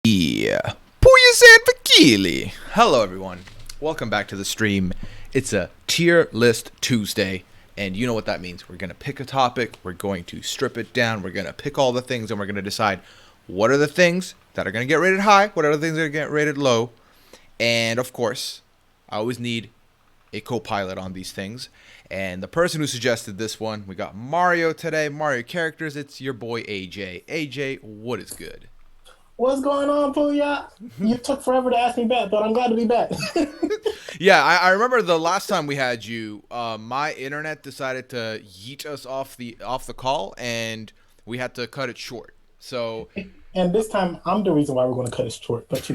Yeah. Puya San Fakili. Hello, everyone. Welcome back to the stream. It's a tier list Tuesday, and you know what that means. We're going to pick a topic, we're going to strip it down, we're going to pick all the things, and we're going to decide what are the things that are going to get rated high, what are the things that are going to get rated low, and of course, I always need a co-pilot on these things. And the person who suggested this one, we got Mario today, Mario characters, it's your boy AJ. AJ, what is good? What's going on, Puya? You took forever to ask me back, but I'm glad to be back. Yeah, I remember the last time we had you, my internet decided to yeet us off the call, and we had to cut it short. So, And this time, I'm the reason why we're going to cut it short. But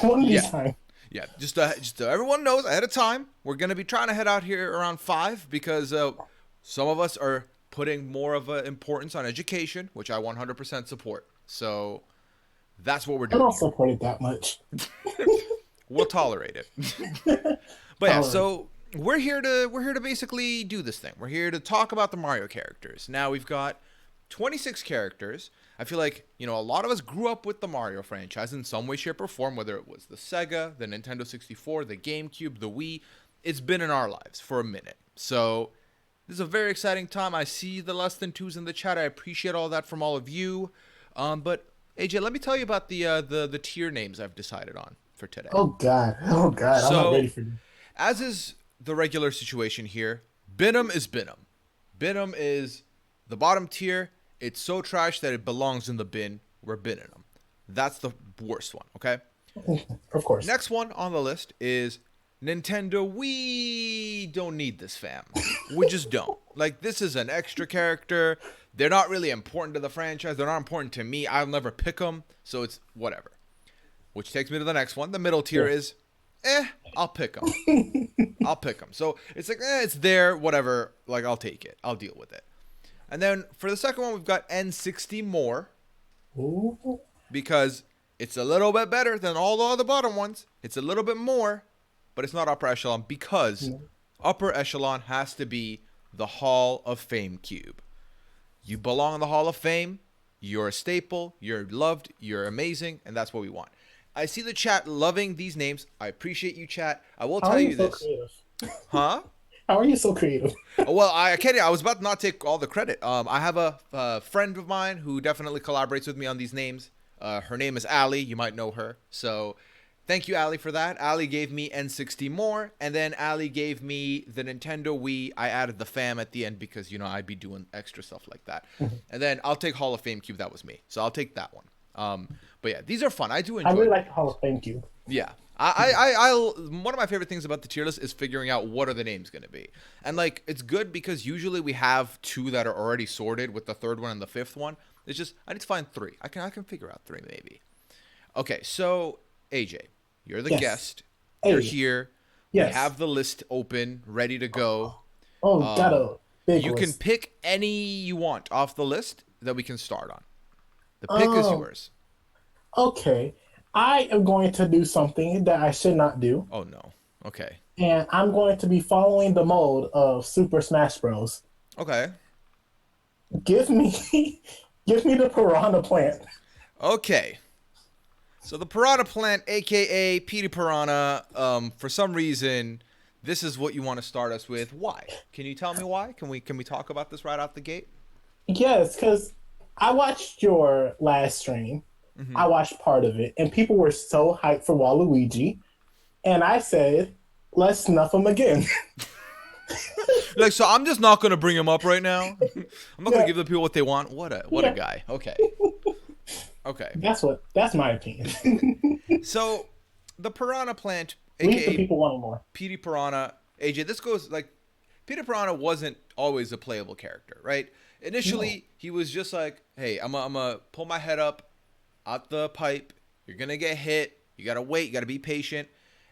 one of these times. Yeah, just so everyone knows ahead of time, we're gonna be trying to head out here around 5 because some of us are putting more of an importance on education, which I 100% support. So that's what we're I doing. don't support it that much. We'll tolerate it. But yeah, so we're here to basically do this thing. We're here to talk about the Mario characters. Now we've got 26 characters. I feel like, a lot of us grew up with the Mario franchise in some way, shape, or form, whether it was the Sega, the Nintendo 64, the GameCube, the Wii. It's been in our lives for a minute. So this is a very exciting time. I see the less than twos in the chat. I appreciate all that from all of you. But AJ, let me tell you about the tier names I've decided on for today. Oh God, so, I'm not ready for this. As is the regular situation here, Binum is Binum. Binum is the bottom tier. It's so trash that it belongs in the bin. We're binning them. That's the worst one, okay? Of course. Next one on the list is Nintendo. We don't need this, fam. We just don't. Like, this is an extra character. They're not really important to the franchise. They're not important to me. I'll never pick them, so it's whatever. Which takes me to the next one. The middle tier is, I'll pick them. I'll pick them. So it's like, it's there, whatever. Like, I'll take it. I'll deal with it. And then for the second one, we've got N60 more. Ooh. Because it's a little bit better than all the other bottom ones. It's a little bit more, but it's not upper echelon because upper echelon has to be the Hall of Fame cube. You belong in the Hall of Fame. You're a staple. You're loved. You're amazing. And that's what we want. I see the chat loving these names. I appreciate you, chat. I will tell you this. Creative? Huh? How are you so creative? Well, I was about to not take all the credit. I have a friend of mine who definitely collaborates with me on these names. Her name is Allie. You might know her. So thank you, Allie, for that. Allie gave me N60 more, and then Allie gave me the Nintendo Wii. I added the fam at the end because, I'd be doing extra stuff like that. And then I'll take Hall of Fame cube. That was me. So I'll take that one. But yeah, these are fun. I do enjoy I really like the Hall of Fame cube. Yeah. I one of my favorite things about the tier list is figuring out what are the names going to be. And like, it's good because usually we have 2 that are already sorted with the 3rd one and the 5th one. It's just, I need to find 3. I can figure out 3 maybe. Okay. So AJ, you're the guest. Hey. You're here. Yes. We have the list open, ready to go. Got a big You list. can pick any you want off the list that we can start on. The pick is yours. Okay. I am going to do something that I should not do. Oh no. Okay. And I'm going to be following the mold of Super Smash Bros. Okay. Give me the Piranha Plant. Okay. So the Piranha Plant, aka Petey Piranha, for some reason, this is what you want to start us with. Why? Can you tell me why? Can we talk about this right out the gate? Yes, because I watched your last stream. I watched part of it, and people were so hyped for Waluigi, and I said, let's snuff him again. Like, so I'm just not going to bring him up right now. I'm not going to give the people what they want. What a guy. Okay. Okay. That's my opinion. So the Piranha Plant, Leave the aka people wanting more. Petey Piranha, AJ, this goes like, Petey Piranha wasn't always a playable character, right? Initially, he was just like, hey, I'm gonna pull my head up out the pipe. You're gonna get hit. You gotta wait. You gotta be patient.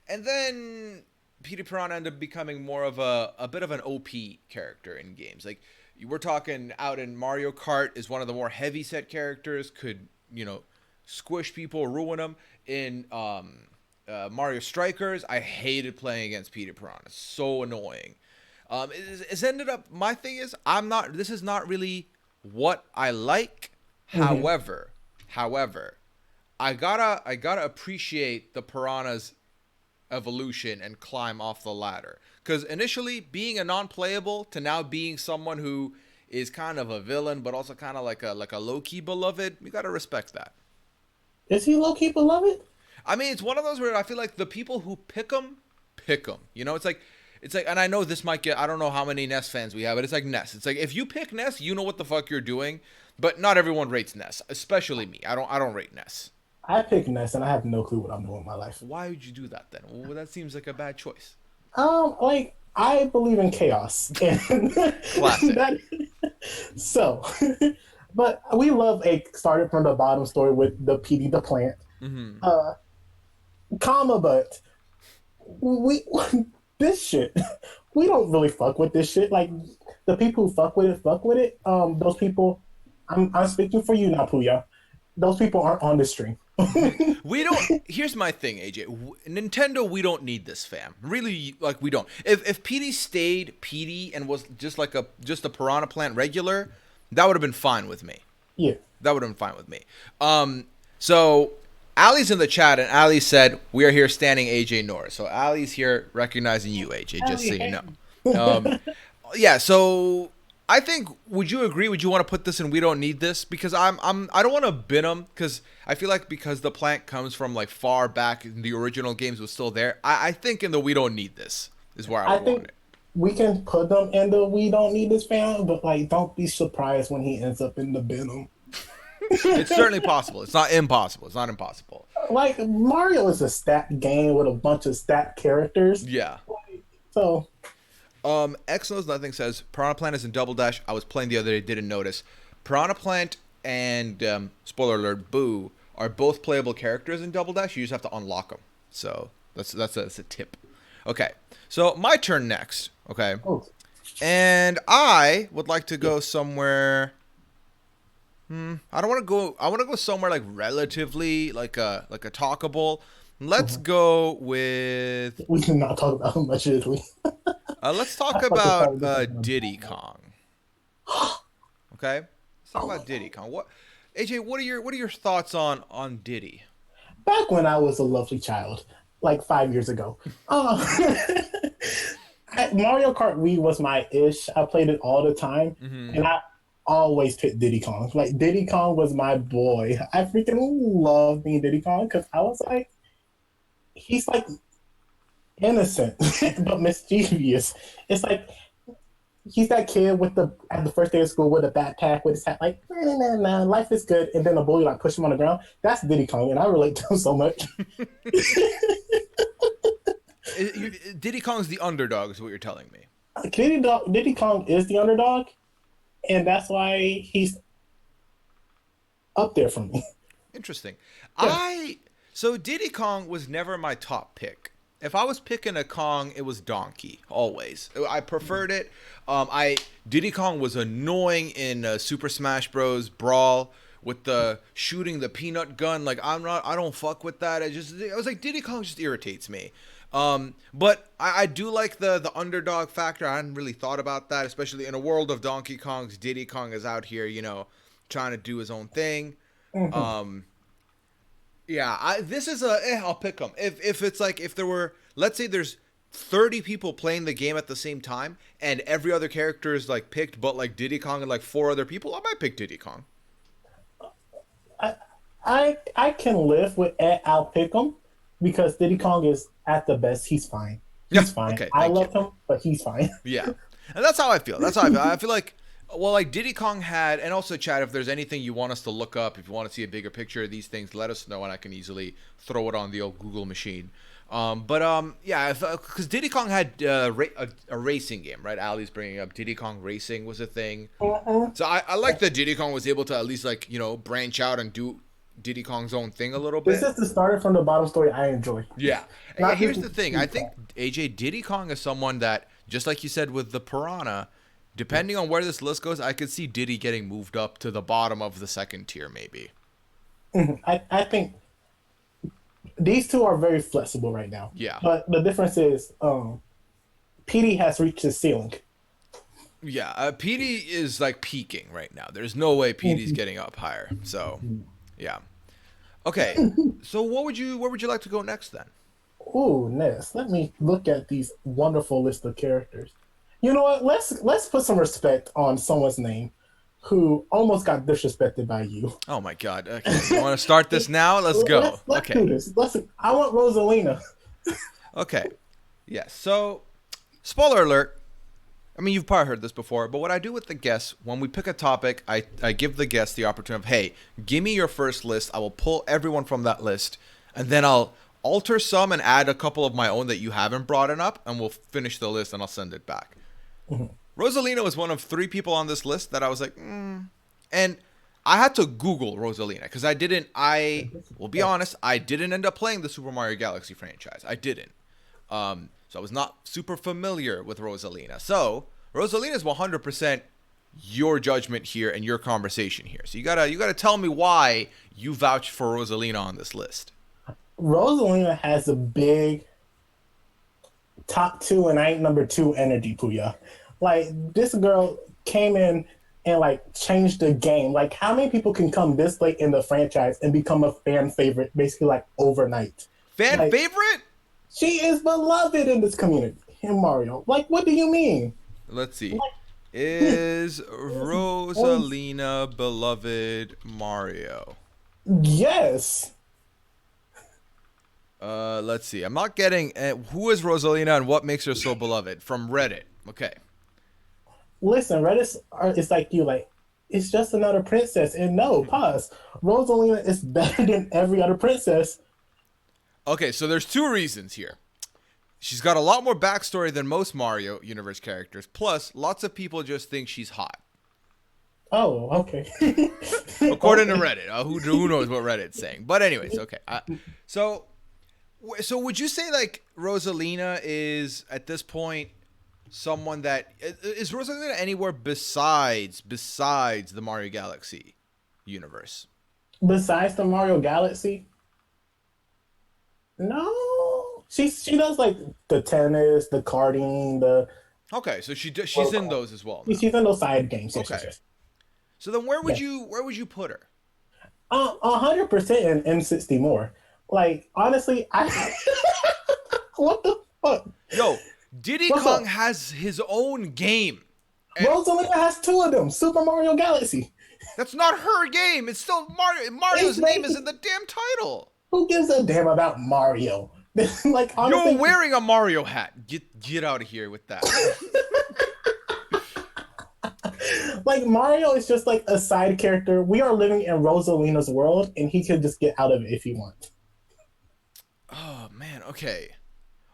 And then Petey Piranha ended up becoming more of a bit of an OP character in games. Like, we're talking out in Mario Kart is one of the more heavy set characters. Could squish people, ruin them. In Mario Strikers, I hated playing against Petey Piranha. So annoying. It's ended up. My thing is, this is not really what I like. However, I gotta appreciate the piranha's evolution and climb off the ladder. Because initially being a non-playable to now being someone who is kind of a villain, but also kind of like a low-key beloved, we gotta respect that. Is he low key beloved? I mean, it's one of those where I feel like the people who pick him. You know, it's like, and I know this might get, I don't know how many Ness fans we have, but it's like Ness. It's like if you pick Ness, you know what the fuck you're doing. But not everyone rates Ness, especially me. I don't rate Ness. I picked Ness, and I have no clue what I'm doing with my life. Why would you do that then? Well, that seems like a bad choice. Like I believe in chaos, and Classic. So, but we love a started from the bottom story with the PD the plant, comma, but we this shit we don't really fuck with this shit. Like the people who fuck with it. Those people, I'm speaking for you now, Puya. Those people aren't on the stream. We don't. Here's my thing, AJ. Nintendo, we don't need this, fam. Really, like we don't. If PD stayed PD and was just a Piranha Plant regular, that would have been fine with me. Yeah, that would have been fine with me. So Ali's in the chat, and Ali said we are here standing AJ Norris. So Ali's here recognizing you, AJ. Just so you know. Yeah. So I think, would you agree? Would you want to put this in We Don't Need This? Because I don't want to bin them, because I feel like because the plant comes from like far back in the original games was still there. I think in the We Don't Need This is where I would want it. We can put them in the We Don't Need This fan, but like don't be surprised when he ends up in the Venom. It's certainly possible. It's not impossible. It's not impossible. Like Mario is a stat game with a bunch of stat characters. Yeah. So X Knows Nothing says Piranha Plant is in Double Dash. I was playing the other day, didn't notice. Piranha Plant and spoiler alert, Boo are both playable characters in Double Dash. You just have to unlock them. So that's a tip. Okay, so my turn next. Okay, and I would like to go somewhere. I don't want to go. I want to go somewhere like relatively like a talkable. Let's go with. We did not talk about him much, did we? Let's talk about Diddy Kong. Okay, let's talk about Diddy Kong. What, AJ? What are your thoughts on Diddy? Back when I was a lovely child, like 5 years ago, Mario Kart Wii was my ish. I played it all the time, and I always picked Diddy Kong. Like Diddy Kong was my boy. I freaking loved being Diddy Kong because I was like, he's like innocent but mischievous. It's like he's that kid at the first day of school with a backpack with his hat, like nah, life is good, and then a bully like push him on the ground. That's Diddy Kong, and I relate to him so much. Diddy Kong's the underdog, is what you're telling me. Diddy Kong is the underdog, and that's why he's up there for me. Interesting. Yeah. So Diddy Kong was never my top pick. If I was picking a Kong, it was Donkey, always. I preferred it. Diddy Kong was annoying in Super Smash Bros. Brawl with the shooting the peanut gun. Like I don't fuck with that. I was like, Diddy Kong just irritates me. But I do like the underdog factor. I hadn't really thought about that, especially in a world of Donkey Kongs. Diddy Kong is out here, trying to do his own thing. Yeah, this is I'll pick him. If it's like, if there were, let's say there's 30 people playing the game at the same time, and every other character is like picked, but like Diddy Kong and like 4 other people, I might pick Diddy Kong. I can live with I'll pick him, because Diddy Kong is at the best. He's fine. He's fine. Okay, I love him, but he's fine. Yeah, and that's how I feel. I feel like, well, like Diddy Kong had, and also Chad, if there's anything you want us to look up, if you want to see a bigger picture of these things, let us know, and I can easily throw it on the old Google machine. Yeah, because Diddy Kong had a racing game, right? Ali's bringing up Diddy Kong Racing was a thing. So I like that Diddy Kong was able to at least like, branch out and do Diddy Kong's own thing a little bit. This is the starter from the bottom story I enjoy. Yeah. And here's the thing. I think, AJ, Diddy Kong is someone that, just like you said with the Piranha, depending on where this list goes, I could see Diddy getting moved up to the bottom of the second tier, maybe. I think these two are very flexible right now. Yeah. But the difference is PD has reached his ceiling. Yeah. PD is like peaking right now. There's no way PD's getting up higher. So, yeah. Okay, so where would you like to go next then? Ooh, Ness. Let me look at these wonderful list of characters. You know what? Let's put some respect on someone's name who almost got disrespected by you. Oh my God. Okay, you want to start this now? Let's go. Let's Okay. do this. I want Rosalina. Okay. Yes. So, spoiler alert. I mean, you've probably heard this before, but what I do with the guests, when we pick a topic, I give the guests the opportunity of, hey, give me your first list. I will pull everyone from that list, and then I'll alter some and add a couple of my own that you haven't brought up, and we'll finish the list and I'll send it back. Rosalina was one of 3 people on this list that I was like, and I had to Google Rosalina because I will be honest, I didn't end up playing the Super Mario Galaxy franchise. I didn't. So I was not super familiar with Rosalina. So Rosalina is 100% your judgment here and your conversation here. So you gotta tell me why you vouched for Rosalina on this list. Rosalina has a big top 2 and I ain't number 2 energy, Puya. Like this girl came in and like changed the game. Like how many people can come this late in the franchise and become a fan favorite basically like overnight? Fan Like, favorite? she is beloved in this community in Mario. Like what do you mean? Let's see. Like, Is Rosalina beloved Mario? yes. Let's see. I'm not getting who is Rosalina and what makes her so beloved from Reddit. Okay. Listen, Reddit is like you, like, it's just another princess. And no, pause. Rosalina is better than every other princess. Okay, so there's 2 reasons here. She's got a lot more backstory than most Mario universe characters. Plus, lots of people just think she's hot. Oh, okay. According to Reddit. Who knows what Reddit's saying. But anyways, okay. So would you say, like, Rosalina is, at this point, someone that... Is Rosalina anywhere besides the Mario Galaxy universe? Besides the Mario Galaxy? No. She does, like, the tennis, the karting, the... Okay, so she's in those as well now. She's in those side games. Yes, Okay. yes. So then where would you put her? 100% in N60 more. Like, honestly, I... What the fuck? Yo, Diddy Kong has his own game. Rosalina has 2 of them. Super Mario Galaxy. That's not her game. It's still Mario. Mario's name is in the damn title. Who gives a damn about Mario? Like, honestly, You're wearing a Mario hat. Get out of here with that. like Mario is just like a side character. We are living in Rosalina's world, and he could just get out of it if he wants. Oh man. Okay.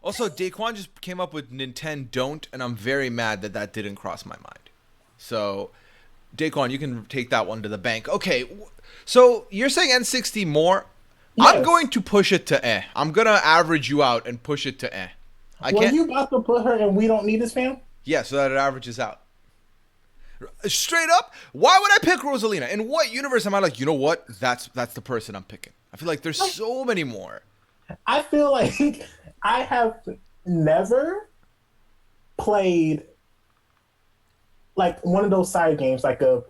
Also, Daquan just came up with Nintendo Don't, and I'm very mad that didn't cross my mind. So, Daquan, you can take that one to the bank. Okay. So you're saying N60 more? Yes. I'm going to push it to eh. I'm going to average you out and push it to eh. Were you about to put her and We Don't Need This, fam? Yeah, so that it averages out. Straight up, why would I pick Rosalina? In what universe am I like, you know what? That's the person I'm picking. I feel like there's so many more. I feel like I have never played like one of those side games, like a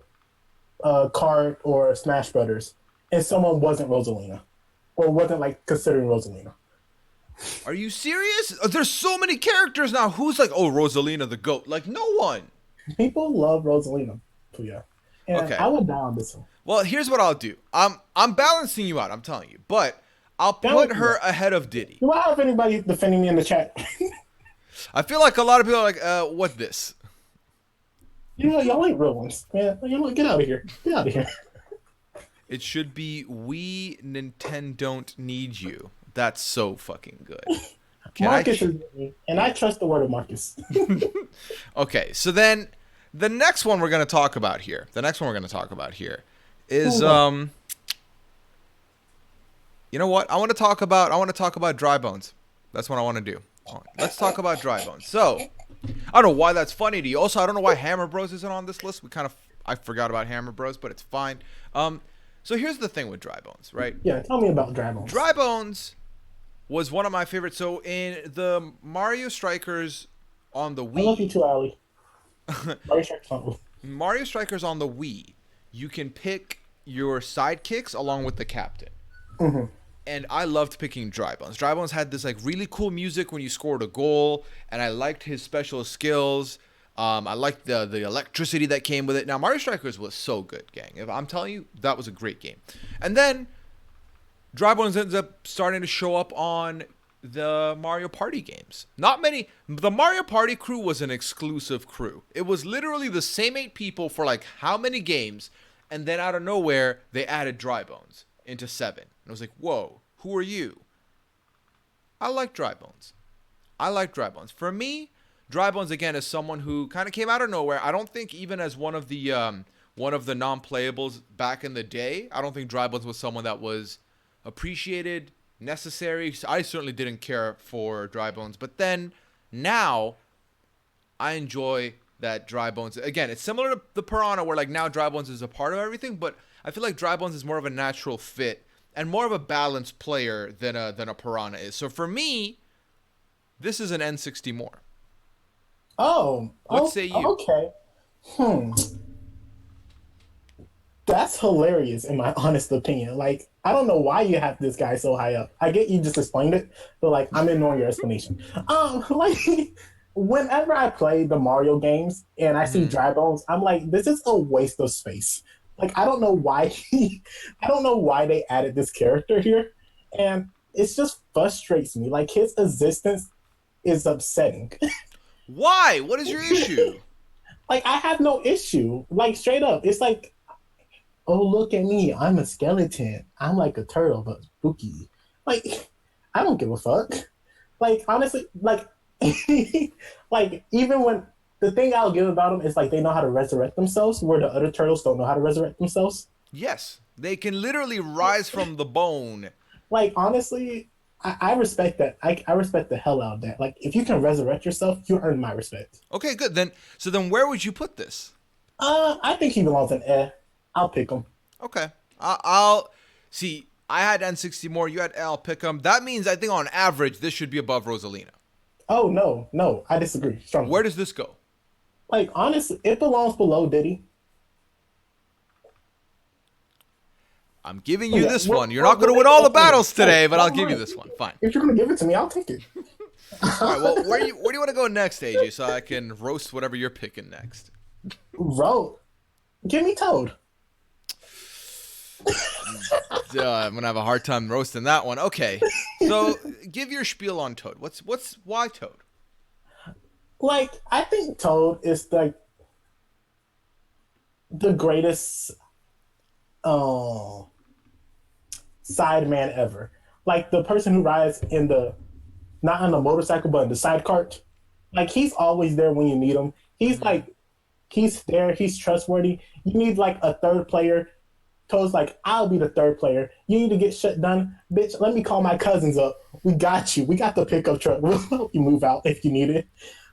Kart or Smash Brothers, and someone wasn't Rosalina. Or wasn't, like, considering Rosalina. Are you serious? There's so many characters now. Who's like, oh, Rosalina the GOAT? Like, no one. People love Rosalina. Yeah. And okay. I would die on this one. Well, here's what I'll do. I'm balancing you out, I'm telling you. But I'll put her ahead of Diddy. Do I have anybody defending me in the chat? I feel like a lot of people are like, what this? You know, y'all ain't real ones. Man, you know, get out of here. Get out of here. It should be We Nintendo Don't Need You. That's so fucking good. Marcus is me, and I trust the word of Marcus. Okay, so then the next one we're going to talk about here. Is you know what? I want to talk about Dry Bones. That's what I want to do. Let's talk about Dry Bones. So, I don't know why that's funny to you. Also, I don't know why Hammer Bros isn't on this list. I forgot about Hammer Bros, but it's fine. So here's the thing with Dry Bones, right? Yeah, tell me about Dry Bones. Dry Bones was one of my favorites. So in the Mario Strikers on the Wii... I love you too, Ali. Mario Strikers on the Wii, you can pick your sidekicks along with the captain. Mhm. And I loved picking Dry Bones. Dry Bones had this like really cool music when you scored a goal, and I liked his special skills. I liked the electricity that came with it. Now Mario Strikers was so good, gang. If I'm telling you, that was a great game. And then Dry Bones ends up starting to show up on the Mario Party games. Not many. The Mario Party crew was an exclusive crew. It was literally the same 8 people for like how many games, and then out of nowhere they added Dry Bones into 7. And I was like, whoa, who are you? I like Dry Bones. I like Dry Bones. For me, Dry Bones again is someone who kind of came out of nowhere. I don't think even as one of the non-playables back in the day, I don't think Dry Bones was someone that was appreciated, necessary. I certainly didn't care for Dry Bones, but then now I enjoy that Dry Bones. Again, it's similar to the Piranha, where like now Dry Bones is a part of everything, but I feel like Dry Bones is more of a natural fit and more of a balanced player than a Piranha is. So for me, this is an N60 more. Oh, What say you? okay. Hmm. That's hilarious, in my honest opinion. Like, I don't know why you have this guy so high up. I get you just explained it, but like, I'm ignoring your explanation. Like, whenever I play the Mario games and I see Mm-hmm. Dry Bones, I'm like, this is a waste of space. Like, I don't know why I don't know why they added this character here, and it just frustrates me. Like, his existence is upsetting. Why? What is your issue? Like, I have no issue. Like, straight up, it's like, oh, look at me. I'm a skeleton. I'm like a turtle, but spooky. Like, I don't give a fuck. Like, honestly, like, like, even when the thing I'll give about them is like they know how to resurrect themselves, where the other turtles don't know how to resurrect themselves. Yes, they can literally rise from the bone. Like, honestly, I respect that. I respect the hell out of that. Like, if you can resurrect yourself, you earn my respect. Okay, good. Then where would you put this? I think he belongs in eh. I'll pick him. Okay. I'll see. I had N60 more. You had L. Pick'em. That means I think on average this should be above Rosalina. Oh no, no, I disagree strongly. Where does this go? Like, honestly, it belongs below Diddy. I'm giving Oh, you yeah, this we're, one. You're we're, not going to we're win all the making battles opinions. today, but I'll Hey, give you this one. Fine. if you're gonna give it to me, I'll take it. All right. Well, where do you want to go next, AJ, so I can roast whatever you're picking next? Bro, give me Toad. I'm gonna have a hard time roasting that one. Okay. So give your spiel on Toad. What's why Toad? Like, I think Toad is like the greatest uh, side man ever. Like the person who rides in the not on the motorcycle but in the side cart. Like he's always there when you need him. He's Mm-hmm. like he's there. He's trustworthy. You need like a third player. Toad's like, I'll be the third player. You need to get shit done, bitch. Let me call my cousins up. We got you. We got the pickup truck. We'll help you move out if you need it.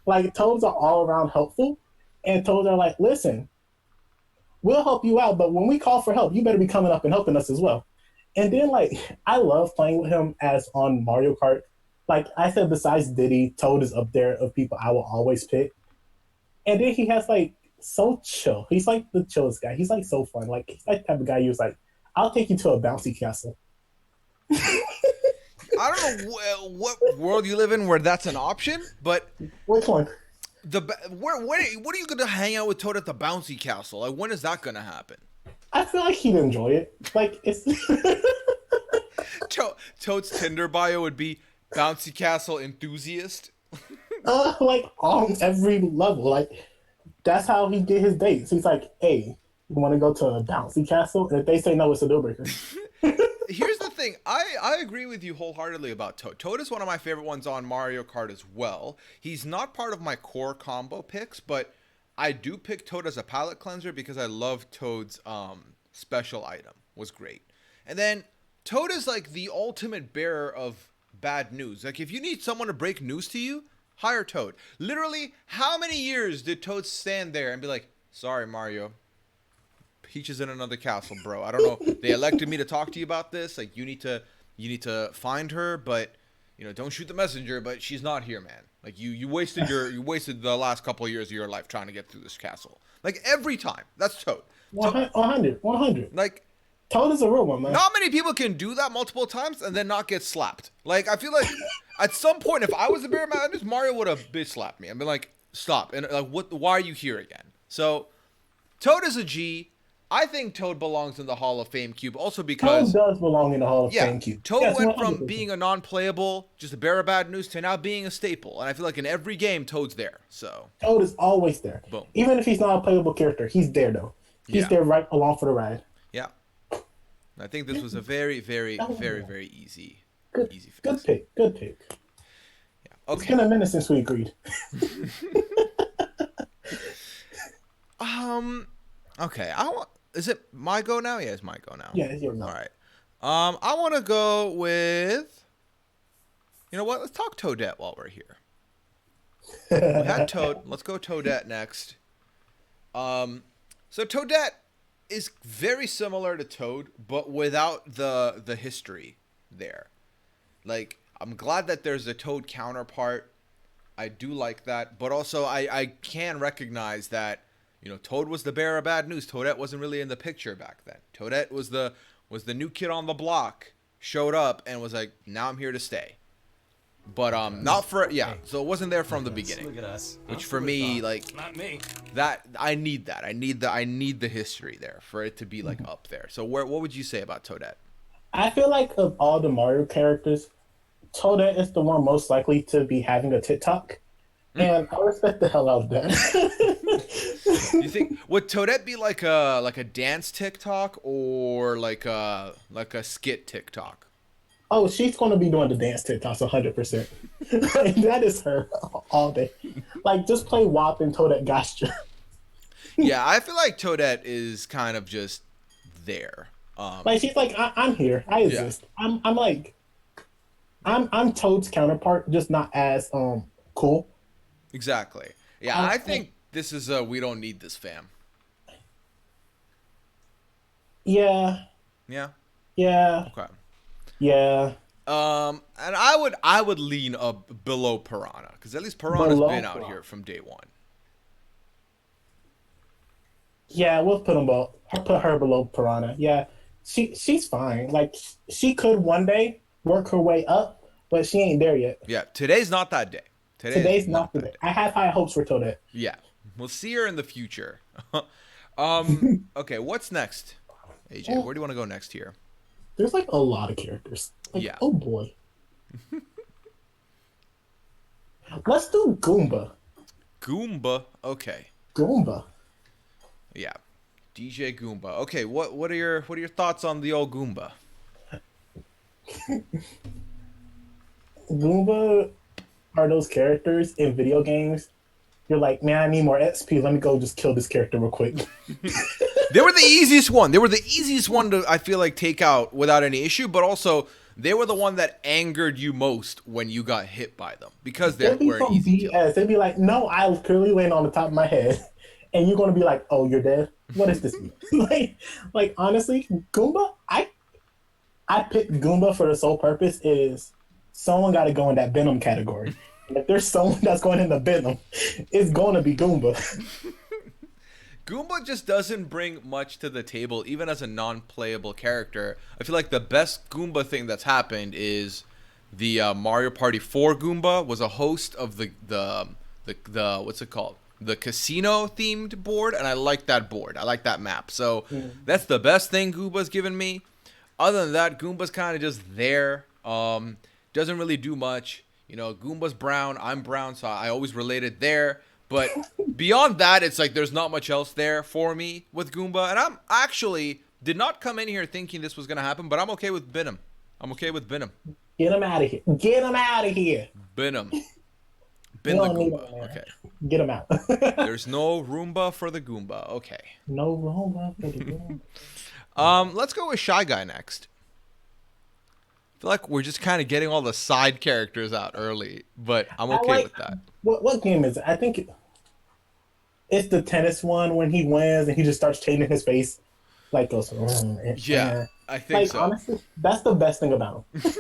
Like Toads are all around helpful, and Toads are like, listen, we'll help you out, but when we call for help, you better be coming up and helping us as well. And then like I love playing with him as on Mario Kart. Like I said, besides Diddy, Toad is up there of people I will always pick. And then he has like so chill. He's like the chillest guy. He's like so fun. Like he's like the type of guy who's like, I'll take you to a bouncy castle. I don't know what world you live in where that's an option, but Which one? what are you gonna hang out with Toad at the bouncy castle? Like when is that gonna happen? I feel like he'd enjoy it. Like it's Toad's Tinder bio would be bouncy castle enthusiast. like on every level. Like that's how he get his dates. He's like, hey, you want to go to a bouncy castle? And if they say no, it's a deal breaker. Here's the thing. I agree with you wholeheartedly about Toad. Toad is one of my favorite ones on Mario Kart as well. He's not part of my core combo picks, but I do pick Toad as a palate cleanser because I love Toad's special item. Was great. And then Toad is like the ultimate bearer of bad news. Like if you need someone to break news to you, hire Toad. Literally, how many years did Toad stand there and be like, sorry, Mario, Peach is in another castle, bro. I don't know. They elected me to talk to you about this. Like you need to find her, but don't shoot the messenger, but she's not here, man. Like you wasted the last couple of years of your life trying to get through this castle. Like every time. That's Toad. 100, 100. Like Toad is a real one, man. Not many people can do that multiple times and then not get slapped. Like, I feel like at some point, if I was the Bear Madness, Mario would have bitch slapped me. I'd be like, stop. And like, what? Why are you here again? So, Toad is a G. I think Toad belongs in the Hall of Fame cube also because... Toad does belong in the Hall of Fame cube. Toad went from being a non-playable, just a bear of bad news, to now being a staple. And I feel like in every game, Toad's there. So Toad is always there. Boom. Even if he's not a playable character, he's there, though. He's there right along for the ride. Yeah. I think this was a very, very, very easy fix. Good pick. Good pick. Yeah. Okay. It's been a minute since we agreed. Okay. Is it my go now? Yeah, it's my go now. Yeah, it's your go. All right. I want to go with... You know what? Let's talk Toadette while we're here. We had Toad. Let's go Toadette next. So Toadette is very similar to Toad, but without the history there. Like, I'm glad that there's a Toad counterpart. I do like that, but also I can recognize that, you know, Toad was the bearer of bad news. Toadette wasn't really in the picture back then. Toadette was the new kid on the block, showed up and was like, now I'm here to stay. But not for so it wasn't there from the beginning. Look at us. Which for me, like, Not me. that I need that. I need the history there for it to be like up there. So what would you say about Toadette? I feel like of all the Mario characters, Toadette is the one most likely to be having a TikTok. And I respect the hell out of that. You think would Toadette be like a dance TikTok or like a skit TikTok? Oh, she's going to be doing the dance TikToks 100%. Like, that is her all day. Like, just play WAP and Toadette Gotcha. Yeah, I feel like Toadette is kind of just there. Like, she's like, I'm here. I exist. Yeah. I'm like, I'm Toad's counterpart, just not as cool. Exactly. Yeah, I think this is we don't need this fam. Yeah. Yeah. Yeah. Okay. Yeah. And I would lean up below Piranha because at least Piranha's been out here from day one. Yeah, we'll put her below Piranha. Yeah, she's fine. Like, she could one day work her way up, but she ain't there yet. Yeah, today's not that day. Today's not the day. I have high hopes for Toadette. Yeah, we'll see her in the future. Okay, what's next? AJ, where do you want to go next here? There's like a lot of characters. Like, yeah. Oh boy. Let's do Goomba. Goomba. Okay. Goomba. Yeah. DJ Goomba. Okay, what are your thoughts on the old Goomba? Goomba are those characters in video games. You're like, man, I need more XP. Let me go just kill this character real quick. They were the easiest one. They were the easiest one to, I feel like, take out without any issue, but also they were the one that angered you most when you got hit by them because they were an easy kill. They'd be like, no, I was clearly laying on the top of my head. And you're going to be like, oh, you're dead? What is this? like, honestly, Goomba, I picked Goomba for the sole purpose is someone got to go in that Venom category. And if there's someone that's going in the Venom, it's going to be Goomba. Goomba just doesn't bring much to the table, even as a non-playable character. I feel like the best Goomba thing that's happened is the Mario Party 4 Goomba was a host of the what's it called? The casino themed board, and I like that board. I like that map. So that's the best thing Goomba's given me. Other than that, Goomba's kind of just there. Doesn't really do much. You know, Goomba's brown, I'm brown, so I always related there. But beyond that, it's like there's not much else there for me with Goomba. And I'm actually did not come in here thinking this was going to happen, but I'm okay with Venom. I'm okay with Venom. Get him out of here. Get him out of here. Venom. Bin the Goomba. Okay. Get him out. There's no Roomba for the Goomba. Okay. No Roomba for the Goomba. Let's go with Shy Guy next. I feel like we're just kind of getting all the side characters out early, but I'm okay with that. What game is it? I think it's the tennis one when he wins and he just starts changing his face. Like goes. Yeah, I think so. Honestly, that's the best thing about him.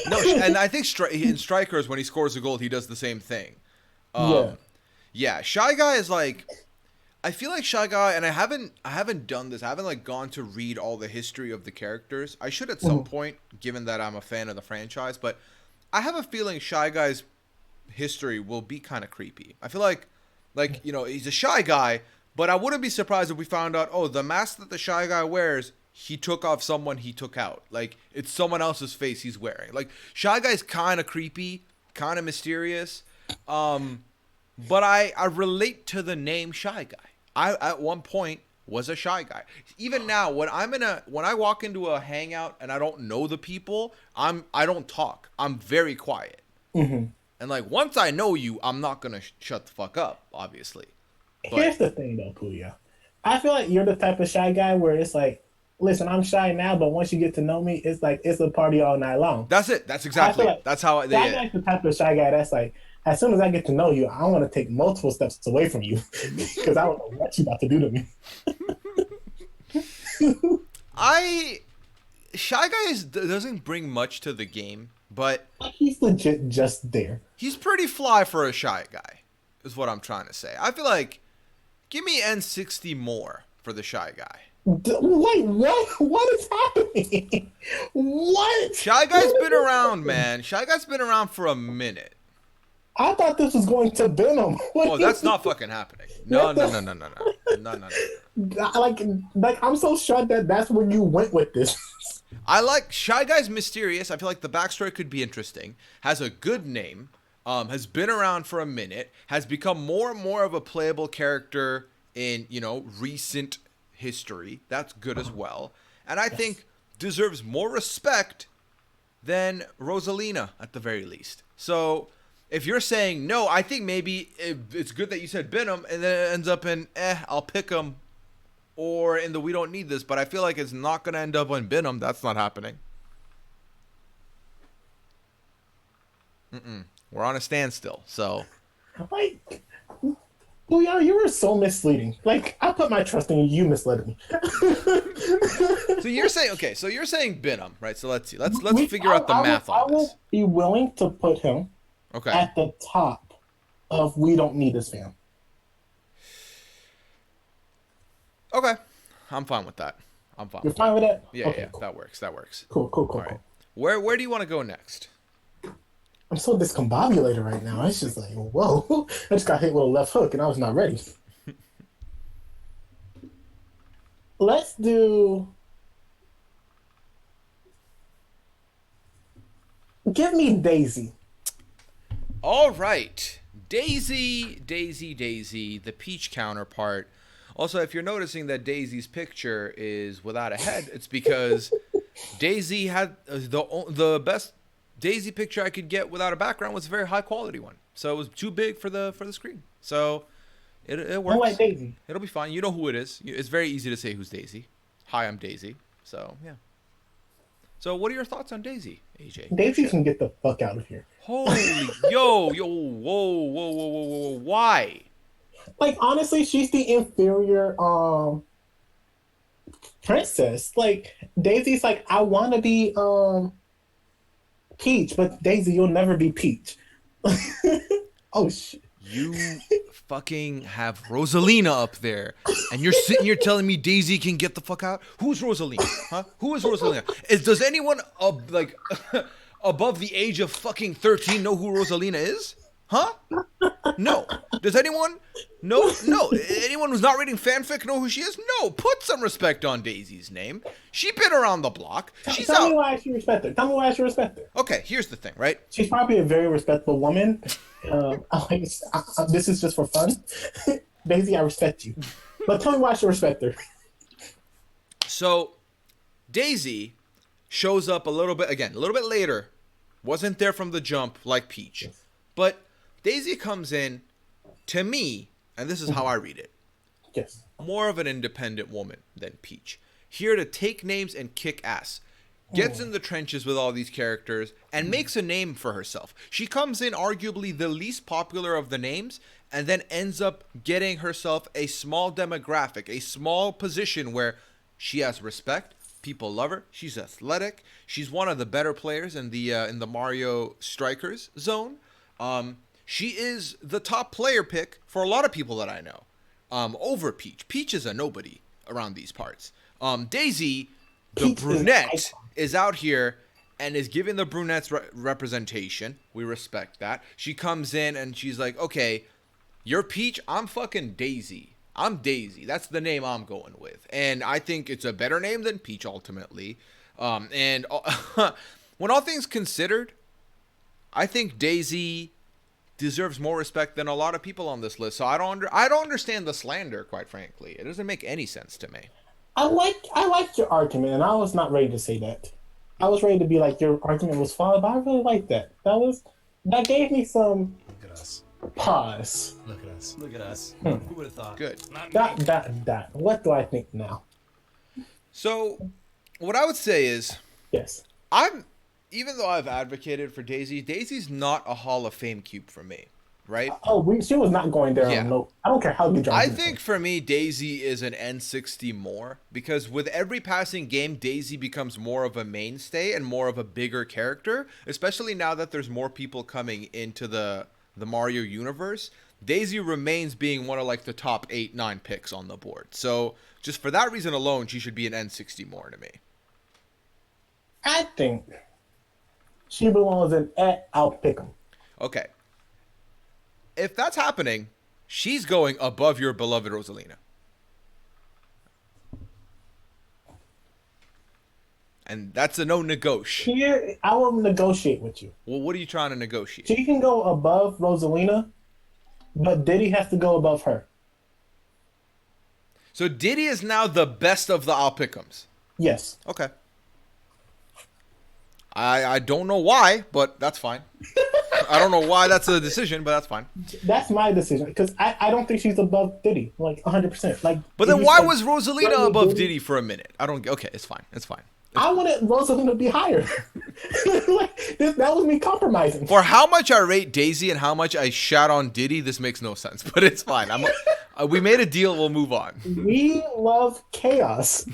No, and I think in Strikers, when he scores a goal, he does the same thing. Yeah, Shy Guy is like, I feel like Shy Guy, and I haven't done this. I haven't like gone to read all the history of the characters. I should at some point, given that I'm a fan of the franchise. But I have a feeling Shy Guy's history will be kind of creepy. I feel like he's a shy guy, but I wouldn't be surprised if we found out, oh, the mask that the Shy Guy wears, he took off someone he took out. Like it's someone else's face he's wearing. Like Shy Guy's kind of creepy, kind of mysterious. But I relate to the name Shy Guy. I at one point was a shy guy. Even now, when I walk into a hangout and I don't know the people, I don't talk. I'm very quiet. Mm-hmm. And like once I know you, I'm not gonna shut the fuck up, obviously. But Here's the thing, though, Puya. I feel like you're the type of shy guy where it's like, listen, I'm shy now, but once you get to know me, it's like it's a party all night long. that's it. That's exactly it. That's how they. That guy's the type of shy guy that's like, as soon as I get to know you, I want to take multiple steps away from you because I don't know what you're about to do to me. Shy Guy doesn't bring much to the game, but He's legit just there. he's pretty fly for a shy guy, is what I'm trying to say. I feel like, give me N60 more for the Shy Guy. Wait, what? What is happening? What? Shy Guy's been around, man. Shy Guy's been around for a minute. I thought this was going to Venom. Oh, that's not fucking happening. No. Like I'm so shocked that that's where you went with this. I like Shy Guy's mysterious. I feel like the backstory could be interesting. Has a good name. Has been around for a minute. Has become more and more of a playable character in recent history. That's good as well. And I think deserves more respect than Rosalina at the very least. So if you're saying no, I think maybe it's good that you said Venom, and then it ends up in I'll pick him, or in the we don't need this. But I feel like it's not going to end up on Venom. That's not happening. We're on a standstill. So Like, Booyah, you were so misleading. Like, I put my trust in you. You misled me. So you're saying So you're saying Venom, right? So let's see. Let's figure out the math on I will this. be willing to put him at the top of we don't need this fam. Okay. I'm fine with that. You're fine with that? Yeah, Okay, yeah. cool. That works. Cool. All right. Where do you want to go next? I'm so discombobulated right now. It's just like, whoa. I just got hit with a left hook and I was not ready. Let's do... Give me Daisy. All right. Daisy, the Peach counterpart. Also, if you're noticing that Daisy's picture is without a head, it's because Daisy had the best Daisy picture I could get without a background was a very high quality one. So it was too big for the screen. So it works. I like Daisy. It'll be fine. You know who it is. It's very easy to say who's Daisy. Hi, I'm Daisy. So, yeah. So what are your thoughts on Daisy, AJ? Daisy can get the fuck out of here. Holy, whoa. Why? Like, honestly, she's the inferior princess. Like, Daisy's like, I want to be Peach, but Daisy, you'll never be Peach. Oh, shit. You fucking have Rosalina up there, and you're sitting here telling me Daisy can get the fuck out? Who's Rosalina? Huh? Who is Rosalina? Does anyone above the age of fucking 13 know who Rosalina is? Huh? No. Does anyone? No. Anyone who's not reading fanfic know who she is? No. Put some respect on Daisy's name. She's been around the block. She's Tell out. me why I should respect her. Tell me why I should respect her. Okay, here's the thing, right? She's probably a very respectable woman. This is just for fun. Daisy, I respect you. But tell me why I should respect her. So, Daisy shows up a little bit later. Wasn't there from the jump like Peach. Yes. But Daisy comes in, to me, and this is how I read it, Yes. more of an independent woman than Peach. Here to take names and kick ass. Gets in the trenches with all these characters and makes a name for herself. She comes in arguably the least popular of the names and then ends up getting herself a small demographic, a small position where she has respect. People love her. She's athletic. She's one of the better players in the Mario Strikers zone. She is the top player pick for a lot of people that I know. over Peach. Peach is a nobody around these parts. Daisy, the Peach brunette, is out here and is giving the brunettes representation. We respect that. She comes in and she's like, okay, you're Peach, I'm fucking Daisy. I'm Daisy. That's the name I'm going with. And I think it's a better name than Peach, ultimately. And when all things considered, I think Daisy deserves more respect than a lot of people on this list. So I don't understand the slander, quite frankly. It doesn't make any sense to me. I liked your argument, and I was not ready to say that. I was ready to be like, your argument was flawed, but I really liked that. That gave me some Look at us. pause. Look at us. Look at us. Hmm. Who would have thought? Good. That. What do I think now? So what I would say is, Yes. even though I've advocated for Daisy, Daisy's not a Hall of Fame cube for me, right? She was not going there. Yeah. No, I don't care how good your I argument think for me, Daisy is an N60 more, because with every passing game, Daisy becomes more of a mainstay and more of a bigger character, especially now that there's more people coming into the Mario universe. Daisy remains being one of like the top 8-9 picks on the board. So just for that reason alone, she should be an N60 more to me. I think she belongs in I'll pick them. Okay. If that's happening, she's going above your beloved Rosalina. And that's a no negotiate. Here, I will negotiate with you. Well, what are you trying to negotiate? She can go above Rosalina, but Diddy has to go above her. So Diddy is now the best of the I'll pick'ems. Yes. Okay. I don't know why, but that's fine. I don't know why that's a decision, but that's fine. That's my decision, because I don't think she's above Diddy, like 100%. Like, But then why was Rosalina above Diddy for a minute? I don't. Okay, it's fine. It's fine. I wanted Rosalina to be higher. That was me compromising. For how much I rate Daisy and how much I shout on Diddy, this makes no sense. But it's fine. We made a deal. We'll move on. We love chaos.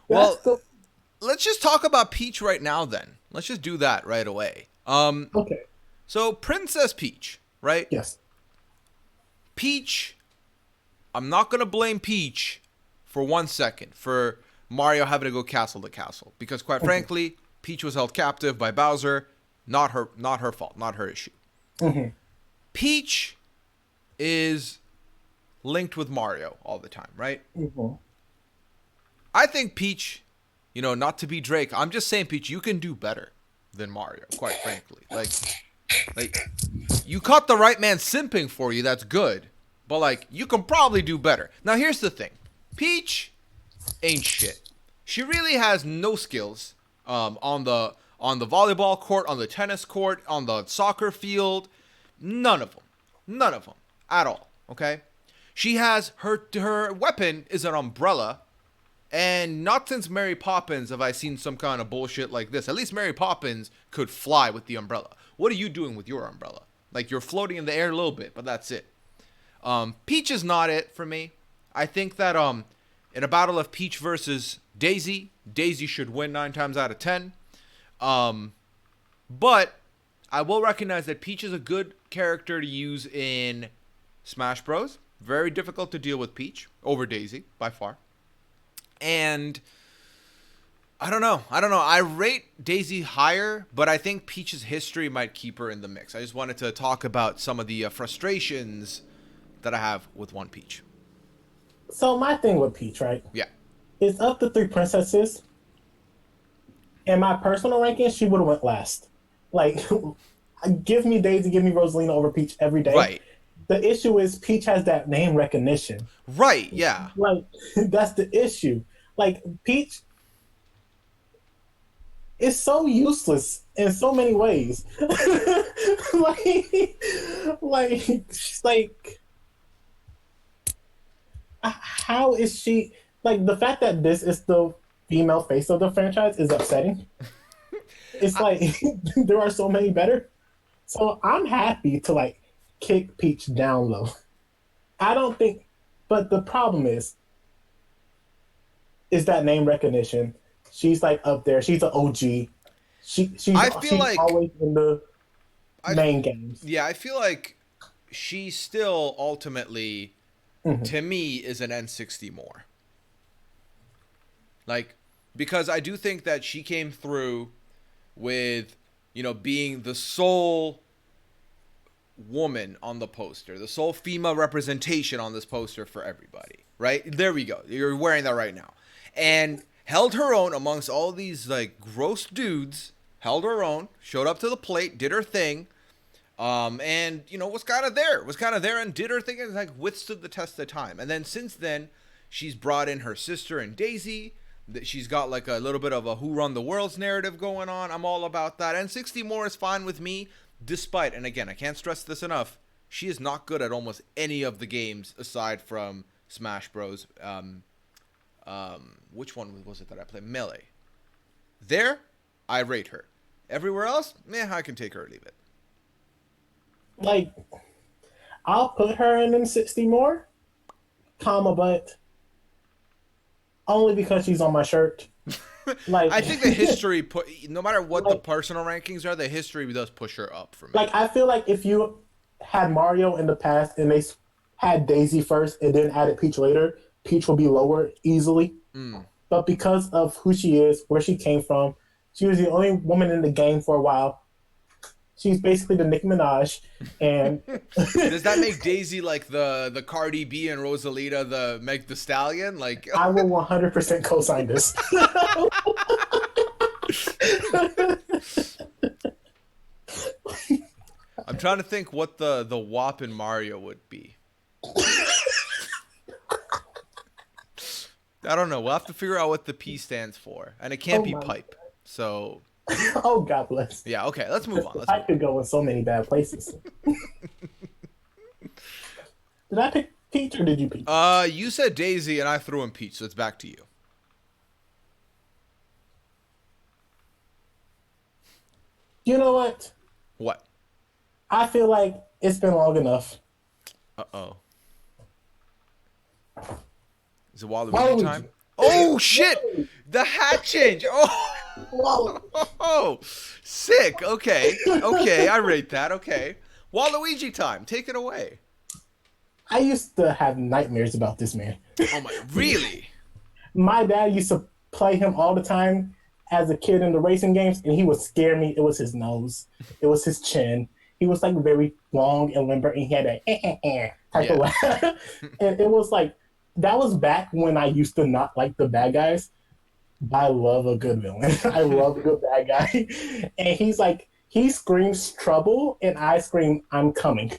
Well, let's just talk about Peach right now then. Let's just do that right away. Okay. So Princess Peach, right? Yes. Peach, I'm not going to blame Peach for 1 second for Mario having to go castle to castle. Because quite frankly, Peach was held captive by Bowser. Not her fault, not her issue. Mm-hmm. Peach is linked with Mario all the time, right? Mm-hmm. I think Peach, not to be Drake, I'm just saying, Peach, you can do better than Mario, quite frankly. Like, you caught the right man simping for you, that's good. But, like, you can probably do better. Now, here's the thing. Peach ain't shit. She really has no skills on the volleyball court, on the tennis court, on the soccer field. None of them. None of them. At all. Okay? She has, her weapon is an umbrella. And not since Mary Poppins have I seen some kind of bullshit like this. At least Mary Poppins could fly with the umbrella. What are you doing with your umbrella? Like, you're floating in the air a little bit, but that's it. Peach is not it for me. I think that in a battle of Peach versus Daisy, Daisy should win 9 times out of 10. But I will recognize that Peach is a good character to use in Smash Bros. Very difficult to deal with Peach over Daisy, by far. And I don't know. I rate Daisy higher, but I think Peach's history might keep her in the mix. I just wanted to talk about some of the frustrations that I have with One Peach. So my thing with Peach, right? Yeah. Is of the 3 princesses, in my personal ranking, she would have went last. Like, give me Daisy, give me Rosalina over Peach every day. Right. The issue is Peach has that name recognition. Right, yeah. Like, that's the issue. Like, Peach is so useless in so many ways. She's like, how is she? Like, the fact that this is the female face of the franchise is upsetting. It's like, there are so many better. So I'm happy to, like, kick Peach down low. I don't think, but the problem is that name recognition. She's like up there. She's an OG. She's like always in the main games. Yeah, I feel like she's still ultimately to me is an N60 more. Like, because I do think that she came through with, you know, being the sole woman on the poster, the sole female representation on this poster for everybody, right? There we go. You're wearing that right now. And held her own amongst all these, like, gross dudes, held her own, showed up to the plate, did her thing, and, you know, was kind of there and did her thing and, like, withstood the test of time. And then since then, she's brought in her sister and Daisy. She's got, like, a little bit of a Who Run the World's narrative going on. I'm all about that. And 60 more is fine with me. Despite, and again, I can't stress this enough, she is not good at almost any of the games aside from Smash Bros. Which one was it that I played? Melee. There, I rate her. Everywhere else, I can take her or leave it. Like, I'll put her in them 60 more, but only because she's on my shirt. Like, I think the history no matter what the personal rankings are, the history does push her up for me. Like, I feel like if you had Mario in the past and they had Daisy first and then added Peach later, Peach will be lower easily. But because of who she is, where she came from, she was the only woman in the game for a while. She's basically the Nicki Minaj. And does that make Daisy like the Cardi B and Rosalina the Meg Thee Stallion? Like, I will 100% co-sign this. I'm trying to think what the WAP in Mario would be. I don't know. We'll have to figure out what the P stands for, and it can't be pipe. So. Oh, God bless. Yeah. Okay. Let's move on. I could go in so many bad places. Did I pick Peach or did you pick? You said Daisy, and I threw in Peach, so it's back to you. You know what? What? I feel like it's been long enough. Uh-oh. Is it Waluigi time? Oh, shit! The hat change! Oh, sick. Okay, I rate that. Okay. Waluigi time. Take it away. I used to have nightmares about this man. Oh, my. Really? My dad used to play him all the time as a kid in the racing games, and he would scare me. It was his nose. It was his chin. He was, like, very long and limber, and he had a type of laugh. And it was like, that was back when I used to not like the bad guys. I love a good villain. I love a good bad guy. And he's like, he screams trouble, and I scream, I'm coming.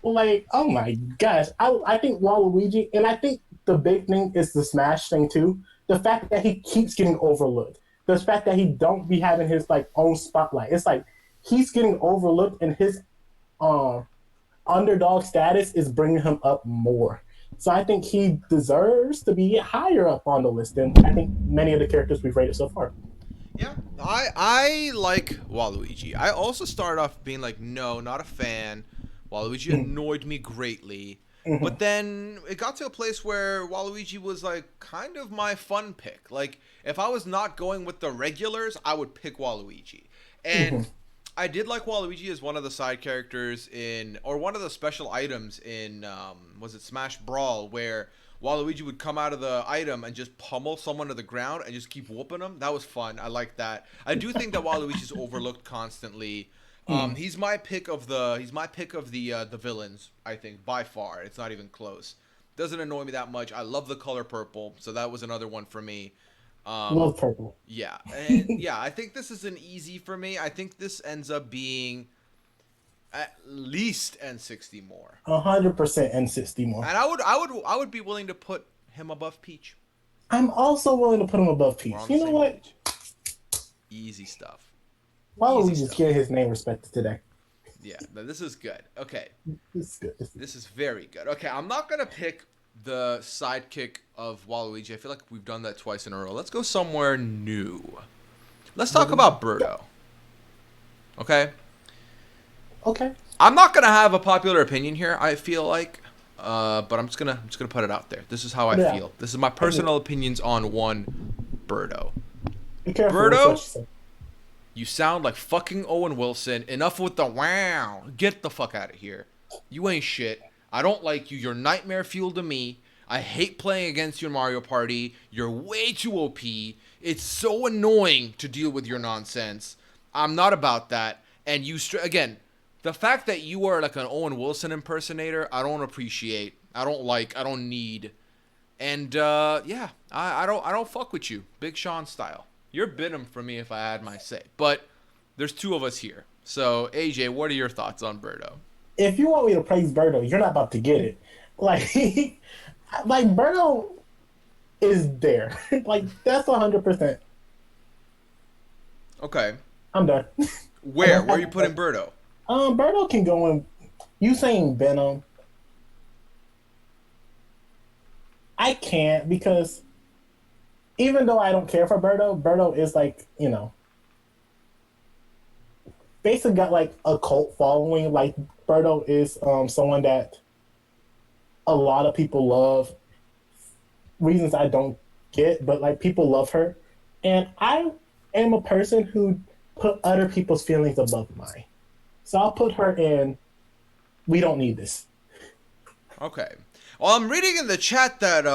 Like, oh my gosh. I think Waluigi, and I think the big thing is the Smash thing too. The fact that he keeps getting overlooked. The fact that he don't be having his like own spotlight. It's like he's getting overlooked, and his underdog status is bringing him up more. So I think he deserves to be higher up on the list than I think many of the characters we've rated so far. Yeah, I like Waluigi. I also started off being like, no, not a fan. Waluigi annoyed me greatly. But then it got to a place where Waluigi was like kind of my fun pick. Like, if I was not going with the regulars, I would pick Waluigi. And I did like Waluigi as one of the side characters or one of the special items in, was it Smash Brawl, where Waluigi would come out of the item and just pummel someone to the ground and just keep whooping them. That was fun. I like that. I do think that Waluigi's overlooked constantly. He's my pick of the villains, I think, by far. It's not even close. Doesn't annoy me that much. I love the color purple, so that was another one for me. Love purple. Yeah, and yeah, I think this is an easy for me. I think this ends up being at least N60 more. 100% N60 more. And I would be willing to put him above Peach. I'm also willing to put him above Peach. You know what? Page. Easy stuff. Why don't we just get his name respected today? Yeah, no, this is good. Okay. This is good. This is very good. Okay, I'm not going to pick the sidekick of Waluigi. I feel like we've done that twice in a row. Let's go somewhere new. Let's talk about Birdo. Okay? Okay. I'm not going to have a popular opinion here, I feel like. But I'm just gonna put it out there. This is how I feel. This is my personal opinions on one Birdo. Be careful Birdo, you sound like fucking Owen Wilson. Enough with the wow. Get the fuck out of here. You ain't shit. I don't like you. You're nightmare fuel to me. I hate playing against you in Mario Party. You're way too OP. It's so annoying to deal with your nonsense. I'm not about that. And you, again, the fact that you are like an Owen Wilson impersonator, I don't appreciate. I don't like. I don't need. And yeah, I don't fuck with you, Big Sean style. You're Bid'em for me if I had my say. But there's two of us here. So AJ, what are your thoughts on Birdo? If you want me to praise Birdo, you're not about to get it. Like, like Birdo is there. Like that's 100%. Okay. I'm done. Where? Where are you putting Birdo? Birdo can go in. You saying Venom? I can't because even though I don't care for Birdo, Birdo is like basically got like a cult following. Like Birdo is someone that a lot of people love. Reasons I don't get, but like people love her, and I am a person who put other people's feelings above mine. So I'll put her in. We don't need this. Okay. Well, I'm reading in the chat that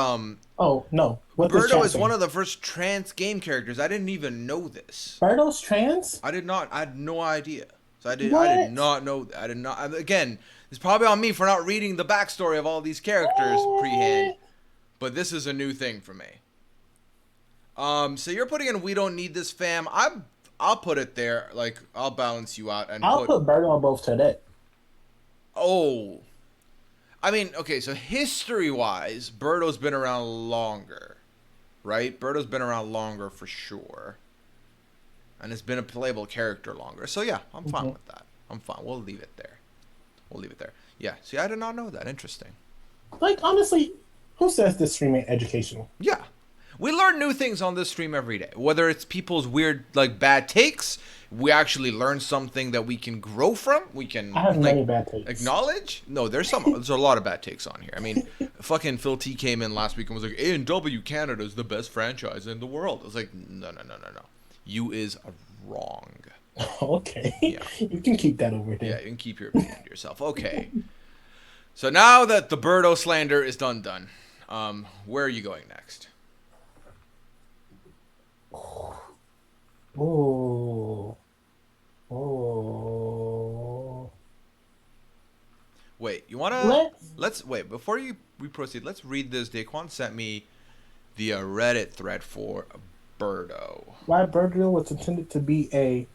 Oh no! What Birdo is one of the first trans game characters. I didn't even know this. Birdo's trans? I did not. I had no idea. So I did. What? I did not know. I did not. Again, it's probably on me for not reading the backstory of all these characters pre-hand. But this is a new thing for me. So you're putting in "We don't need this, fam." I'll put it there. Like I'll balance you out and I'll put Birdo on both Toadette. Oh. I mean, okay, so history-wise, Birdo's been around longer, right? Birdo's been around longer for sure. And it's been a playable character longer. So, yeah, I'm fine with that. I'm fine. We'll leave it there. We'll leave it there. Yeah, see, I did not know that. Interesting. Like, honestly, who says this stream ain't educational? Yeah. We learn new things on this stream every day. Whether it's people's weird, like, bad takes, we actually learn something that we can grow from. We can I have many bad takes. Acknowledge. No, there's a lot of bad takes on here. I mean, fucking Phil T came in last week and was like, A&W Canada is the best franchise in the world. I was like, no. You is wrong. Okay. Yeah. You can keep that over there. Yeah, you can keep your opinion to yourself. Okay. So now that the Birdo slander is done, where are you going next? Oh. Oh. Wait, you wanna? Let's wait before we proceed. Let's read this. Daquan sent me the Reddit thread for Birdo. Why Birdo was intended to be a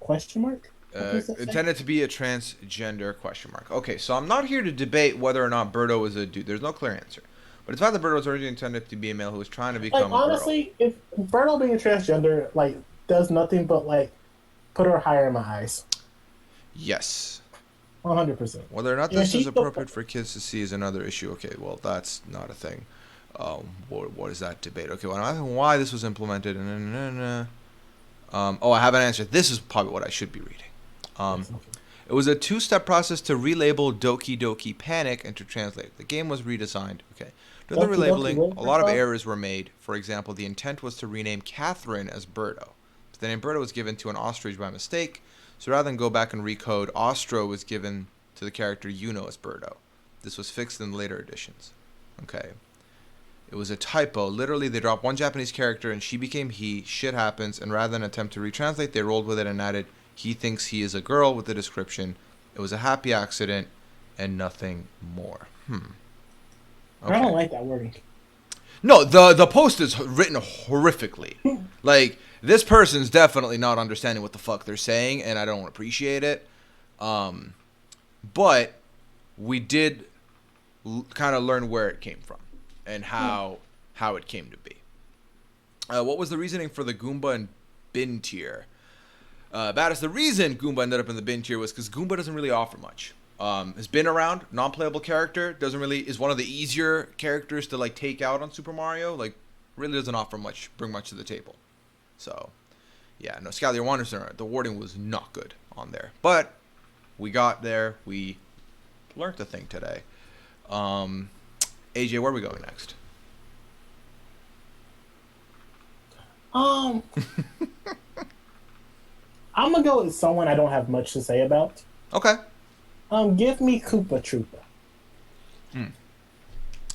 question mark? Intended to be a transgender question mark. Okay, so I'm not here to debate whether or not Birdo is a dude. There's no clear answer. But it's fact that Birdo was originally intended to be a male who was trying to become like, honestly, a girl. If Birdo being transgender like does nothing but like put her higher in my eyes. Yes. 100%. Whether or not this is appropriate for kids to see is another issue. Okay, well that's not a thing. What is that debate? Okay, well, I don't know why this was implemented. I have an answer. This is probably what I should be reading. It was a two-step process to relabel Doki Doki Panic and to translate. The game was redesigned. Okay. During the relabeling, a lot of errors were made. For example, the intent was to rename Catherine as Birdo. But the name Birdo was given to an ostrich by mistake. So rather than go back and recode, Ostro was given to the character Yuno as Birdo. This was fixed in later editions. Okay. It was a typo. Literally, they dropped one Japanese character and she became he. Shit happens. And rather than attempt to retranslate, they rolled with it and added, he thinks he is a girl with the description. It was a happy accident and nothing more. Okay. I don't like that wording. No, the post is written horrifically. Like, this person's definitely not understanding what the fuck they're saying, and I don't appreciate it. But we did kind of learn where it came from and how it came to be. What was the reasoning for the Goomba and bin tier? Baddest, the reason Goomba ended up in the bin tier was because Goomba doesn't really offer much. Has been around, non-playable character, is one of the easier characters to like take out on Super Mario. Like, really doesn't offer much, bring much to the table. So, yeah, no, Skylar Wonders, the wording was not good on there, but we got there. We learned a thing today. AJ, where are we going next? I'm gonna go with someone I don't have much to say about. Okay. Give me Koopa Troopa.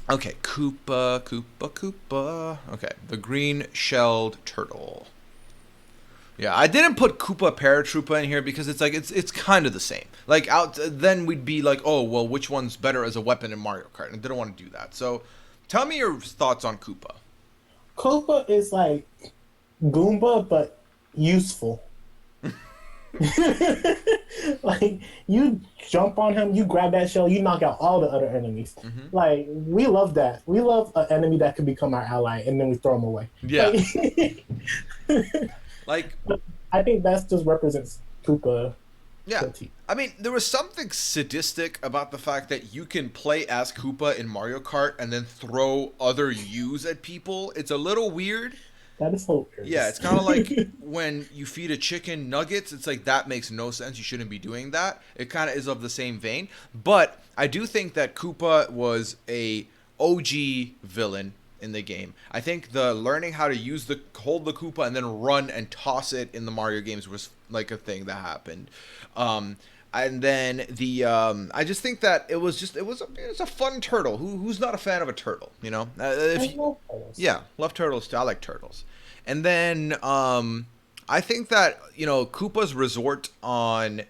Okay, Koopa, Koopa, Koopa. Okay, the green-shelled turtle. Yeah, I didn't put Koopa Paratroopa in here because it's like it's kind of the same. Like then we'd be like, oh well, which one's better as a weapon in Mario Kart? And I didn't want to do that. So, tell me your thoughts on Koopa. Koopa is like Goomba, but useful. Like you jump on him, you grab that shell, you knock out all the other enemies. Like we love that. We love an enemy that could become our ally, and then we throw him away. Yeah. Like, I think that just represents Koopa. yeah. I mean, there was something sadistic about the fact that you can play as Koopa in Mario Kart and then throw other U's at people. It's a little weird. That is hilarious. Yeah, it's kind of like when you feed a chicken nuggets. It's like, that makes no sense. You shouldn't be doing that. It kind of is of the same vein. But I do think that Koopa was a OG villain in the game. I think the learning how to hold the Koopa and then run and toss it in the Mario games was like a thing that happened. And then I just think that it was a fun turtle. Who's not a fan of a turtle? You know, yeah, love turtles too. I like turtles. And then I think that Koopa's resort on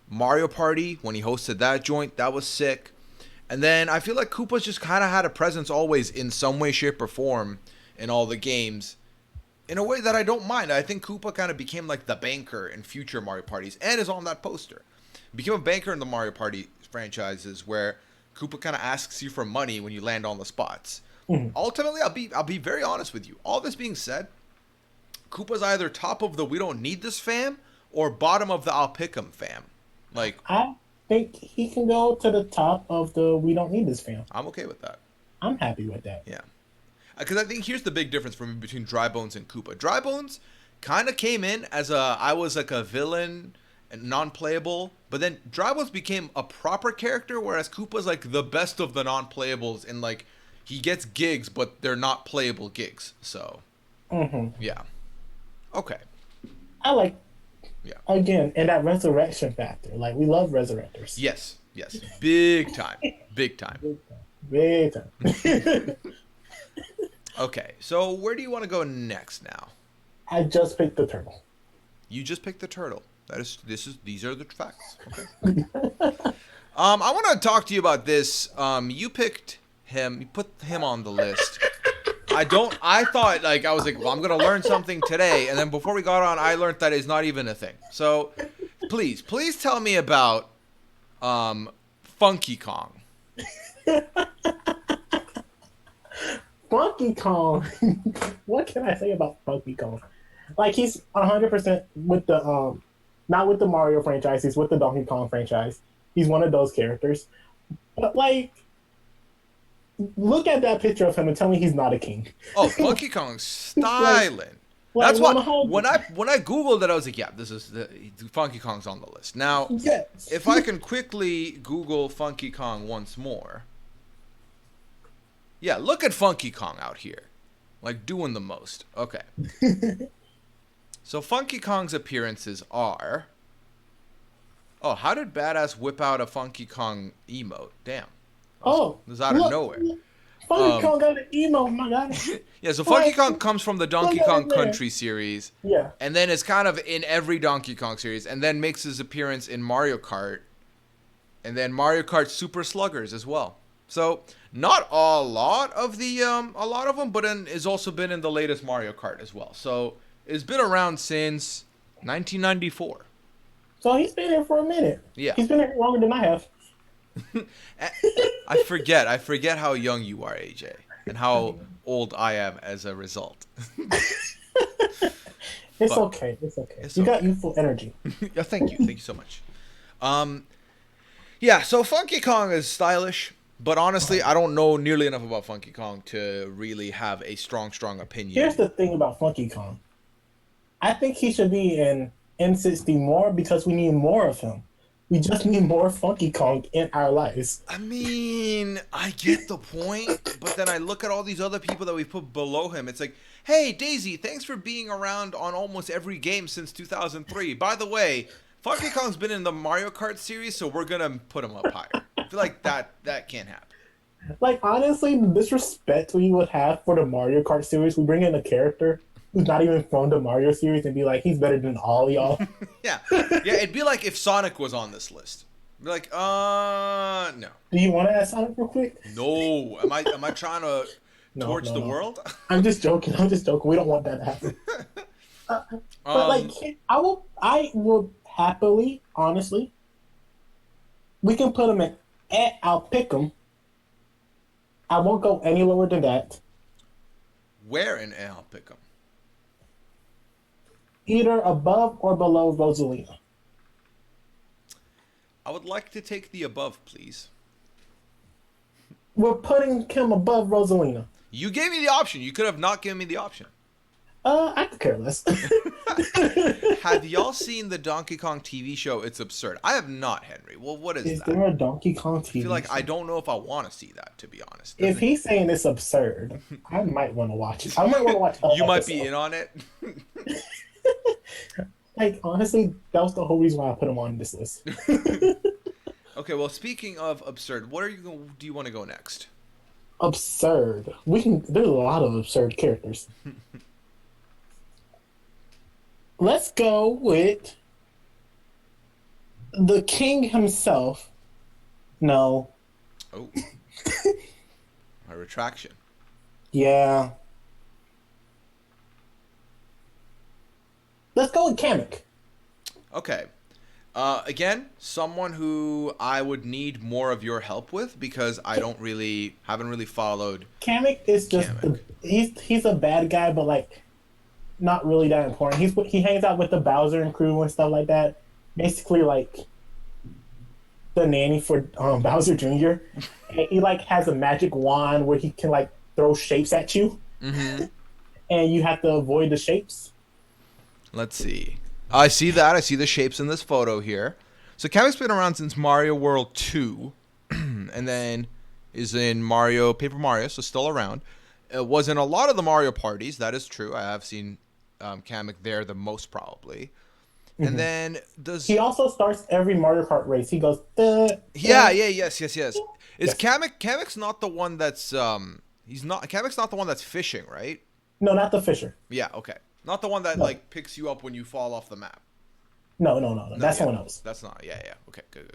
Mario Party when he hosted that joint, that was sick. And then I feel like Koopa's just kind of had a presence always in some way, shape, or form in all the games in a way that I don't mind. I think Koopa kind of became like the banker in future Mario Parties and is on that poster. Became a banker in the Mario Party franchises where Koopa kind of asks you for money when you land on the spots. Ultimately, I'll be very honest with you. All this being said, Koopa's either top of the we don't need this fam or bottom of the I'll pick 'em fam. Like, I think he can go to the top of the we don't need this fam. I'm okay with that. I'm happy with that. Yeah. Because I think here's the big difference for me between Dry Bones and Koopa. Dry Bones kind of came in as I was like a villain and non-playable, but then Dry Bones became a proper character, whereas Koopa's like the best of the non-playables, and like he gets gigs, but they're not playable gigs. So, yeah. Okay. I like. Yeah. Again, and that resurrection factor. Like, we love resurrectors. Yes. Yes. Big time. Big time. Big time. Okay. So where do you want to go next now? I just picked the turtle. You just picked the turtle. These are the facts. Okay. I want to talk to you about this. You picked him. You put him on the list. I thought, like, I was like, well, I'm going to learn something today. And then before we got on, I learned that it's not even a thing. So please tell me about Funky Kong. Funky Kong. What can I say about Funky Kong? Like, he's 100% with the, not with the Mario franchise, he's with the Donkey Kong franchise. He's one of those characters. But, like, look at that picture of him and tell me he's not a king. Oh, Funky Kong's styling. That's why when I Googled it, I was like, yeah, this is Funky Kong's on the list. Now, yes. If I can quickly Google Funky Kong once more. Yeah, look at Funky Kong out here. Like, doing the most. Okay. So Funky Kong's appearances are... Oh, how did Badass whip out a Funky Kong emote? Damn. Oh. It was out of nowhere. Funky Kong got an emote, my God. Yeah, so Funky Kong comes from the Donkey Kong Country series. Yeah. And then is kind of in every Donkey Kong series. And then makes his appearance in Mario Kart. And then Mario Kart Super Sluggers as well. So, not a lot of them, but has also been in the latest Mario Kart as well. So, it's been around since 1994. So, he's been here for a minute. Yeah. He's been here longer than I have. I forget how young you are, AJ, and how old I am as a result. It's okay. You got youthful energy. Yeah, thank you so much. Yeah, so Funky Kong is stylish, but honestly, I don't know nearly enough about Funky Kong to really have a strong opinion. Here's the thing about Funky Kong. I think he should be in N60 more because we need more of him. We just need more Funky Kong in our lives. I mean, I get the point, but then I look at all these other people that we put below him. It's like, hey, Daisy, thanks for being around on almost every game since 2003. By the way, Funky Kong's been in the Mario Kart series, so we're gonna put him up higher. I feel like that can't happen. Like, honestly, the disrespect we would have for the Mario Kart series, we bring in a character who's not even from the Mario series and be like, he's better than all y'all. Yeah, it'd be like if Sonic was on this list. Be like, no. Do you want to ask Sonic real quick? No. Am I trying to torch the world? I'm just joking. We don't want that to happen. But like, I will happily, honestly, we can put him in. I'll pick him. I won't go any lower than that. Where in I'll pick him? Either above or below Rosalina. I would like to take the above, please. We're putting him above Rosalina. You gave me the option. You could have not given me the option. I could care less. Have y'all seen the Donkey Kong TV show? It's absurd. I have not, Henry. Well, what is that? Is there a Donkey Kong TV I feel like show? I don't know if I want to see that, to be honest. If he's saying it's absurd, I might want to watch it. I might want to watch You might be in on it. Like, honestly, that was the whole reason why I put him on this list. Okay, well, speaking of absurd, do you want to go next? Absurd. There's a lot of absurd characters. Let's go with the king himself. No. Oh. My retraction. Yeah. Let's go with Kamek. Okay. Again, someone who I would need more of your help with because I haven't really followed. Kamek is just he's a bad guy, but like not really that important. He hangs out with the Bowser and crew and stuff like that. Basically, like the nanny for Bowser Jr. And he like has a magic wand where he can like throw shapes at you, and you have to avoid the shapes. Let's see. I see that. I see the shapes in this photo here. So Kamek's been around since Mario World 2, and then is in Paper Mario, so still around. It was in a lot of the Mario parties. That is true. I have seen Kamek there the most probably. And then he also starts every Mario Kart race. He goes, yes. Is Yes. Kamek's not the one that's Kamek's not the one that's fishing, right? No, not the fisher. Yeah, okay. Not the one that like picks you up when you fall off the map. No. That's someone else. That's not. Yeah. Okay, good.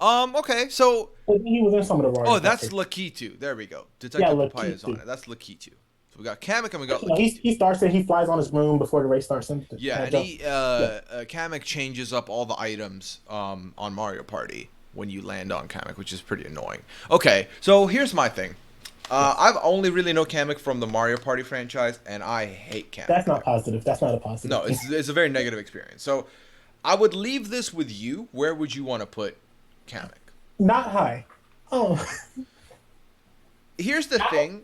Okay, so he was in some of the Mario. Oh, that's Lakitu. There we go. Detective Papaya is on it. That's Lakitu. So we got Kamek and we got Lakitu. He starts it. He flies on his broom before the race starts. Yeah, and Kamek changes up all the items on Mario Party when you land on Kamek, which is pretty annoying. Okay, so here's my thing. I've only really know Kamek from the Mario Party franchise, and I hate Kamek. That's not positive. That's not a positive. No, it's a very negative experience. So I would leave this with you. Where would you want to put Kamek? Not high. Oh. Here's the thing.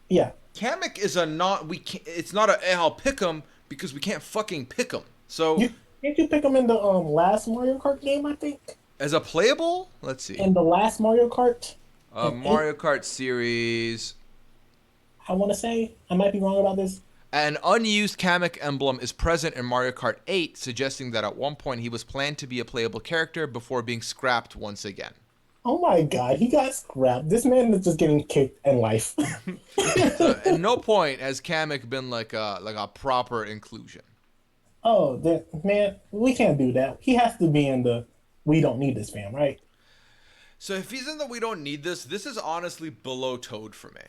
Yeah. Kamek is it's not I'll pick him because we can't fucking pick him. So can't you pick him in the last Mario Kart game, I think? As a playable? Let's see. In the last Mario Kart? Mario Kart series. I want to say, I might be wrong about this. An unused Kamek emblem is present in Mario Kart 8, suggesting that at one point he was planned to be a playable character before being scrapped once again. Oh my god, he got scrapped. This man is just getting kicked in life. So, at no point has Kamek been like a proper inclusion. Oh, man, we can't do that. He has to be in the we don't need this fam, right? So if he's in the we don't need this is honestly below Toad for me.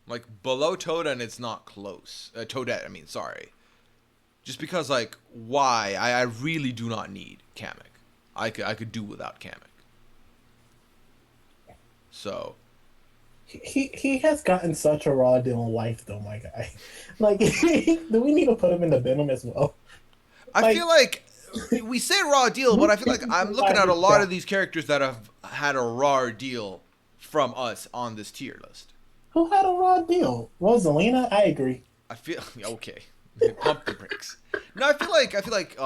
Like below Toad and it's not close. Toadette, I mean, sorry. Just because like why? I really do not need Kamek. I could do without Kamek. So he has gotten such a raw deal in life though, my guy. Like do we need to put him in the Venom as well? I feel like we say raw deal, but I feel like I'm looking at a lot of these characters that have had a raw deal from us on this tier list. Who had a raw deal? Rosalina? I agree. I feel okay. Pump the brakes. No, I feel like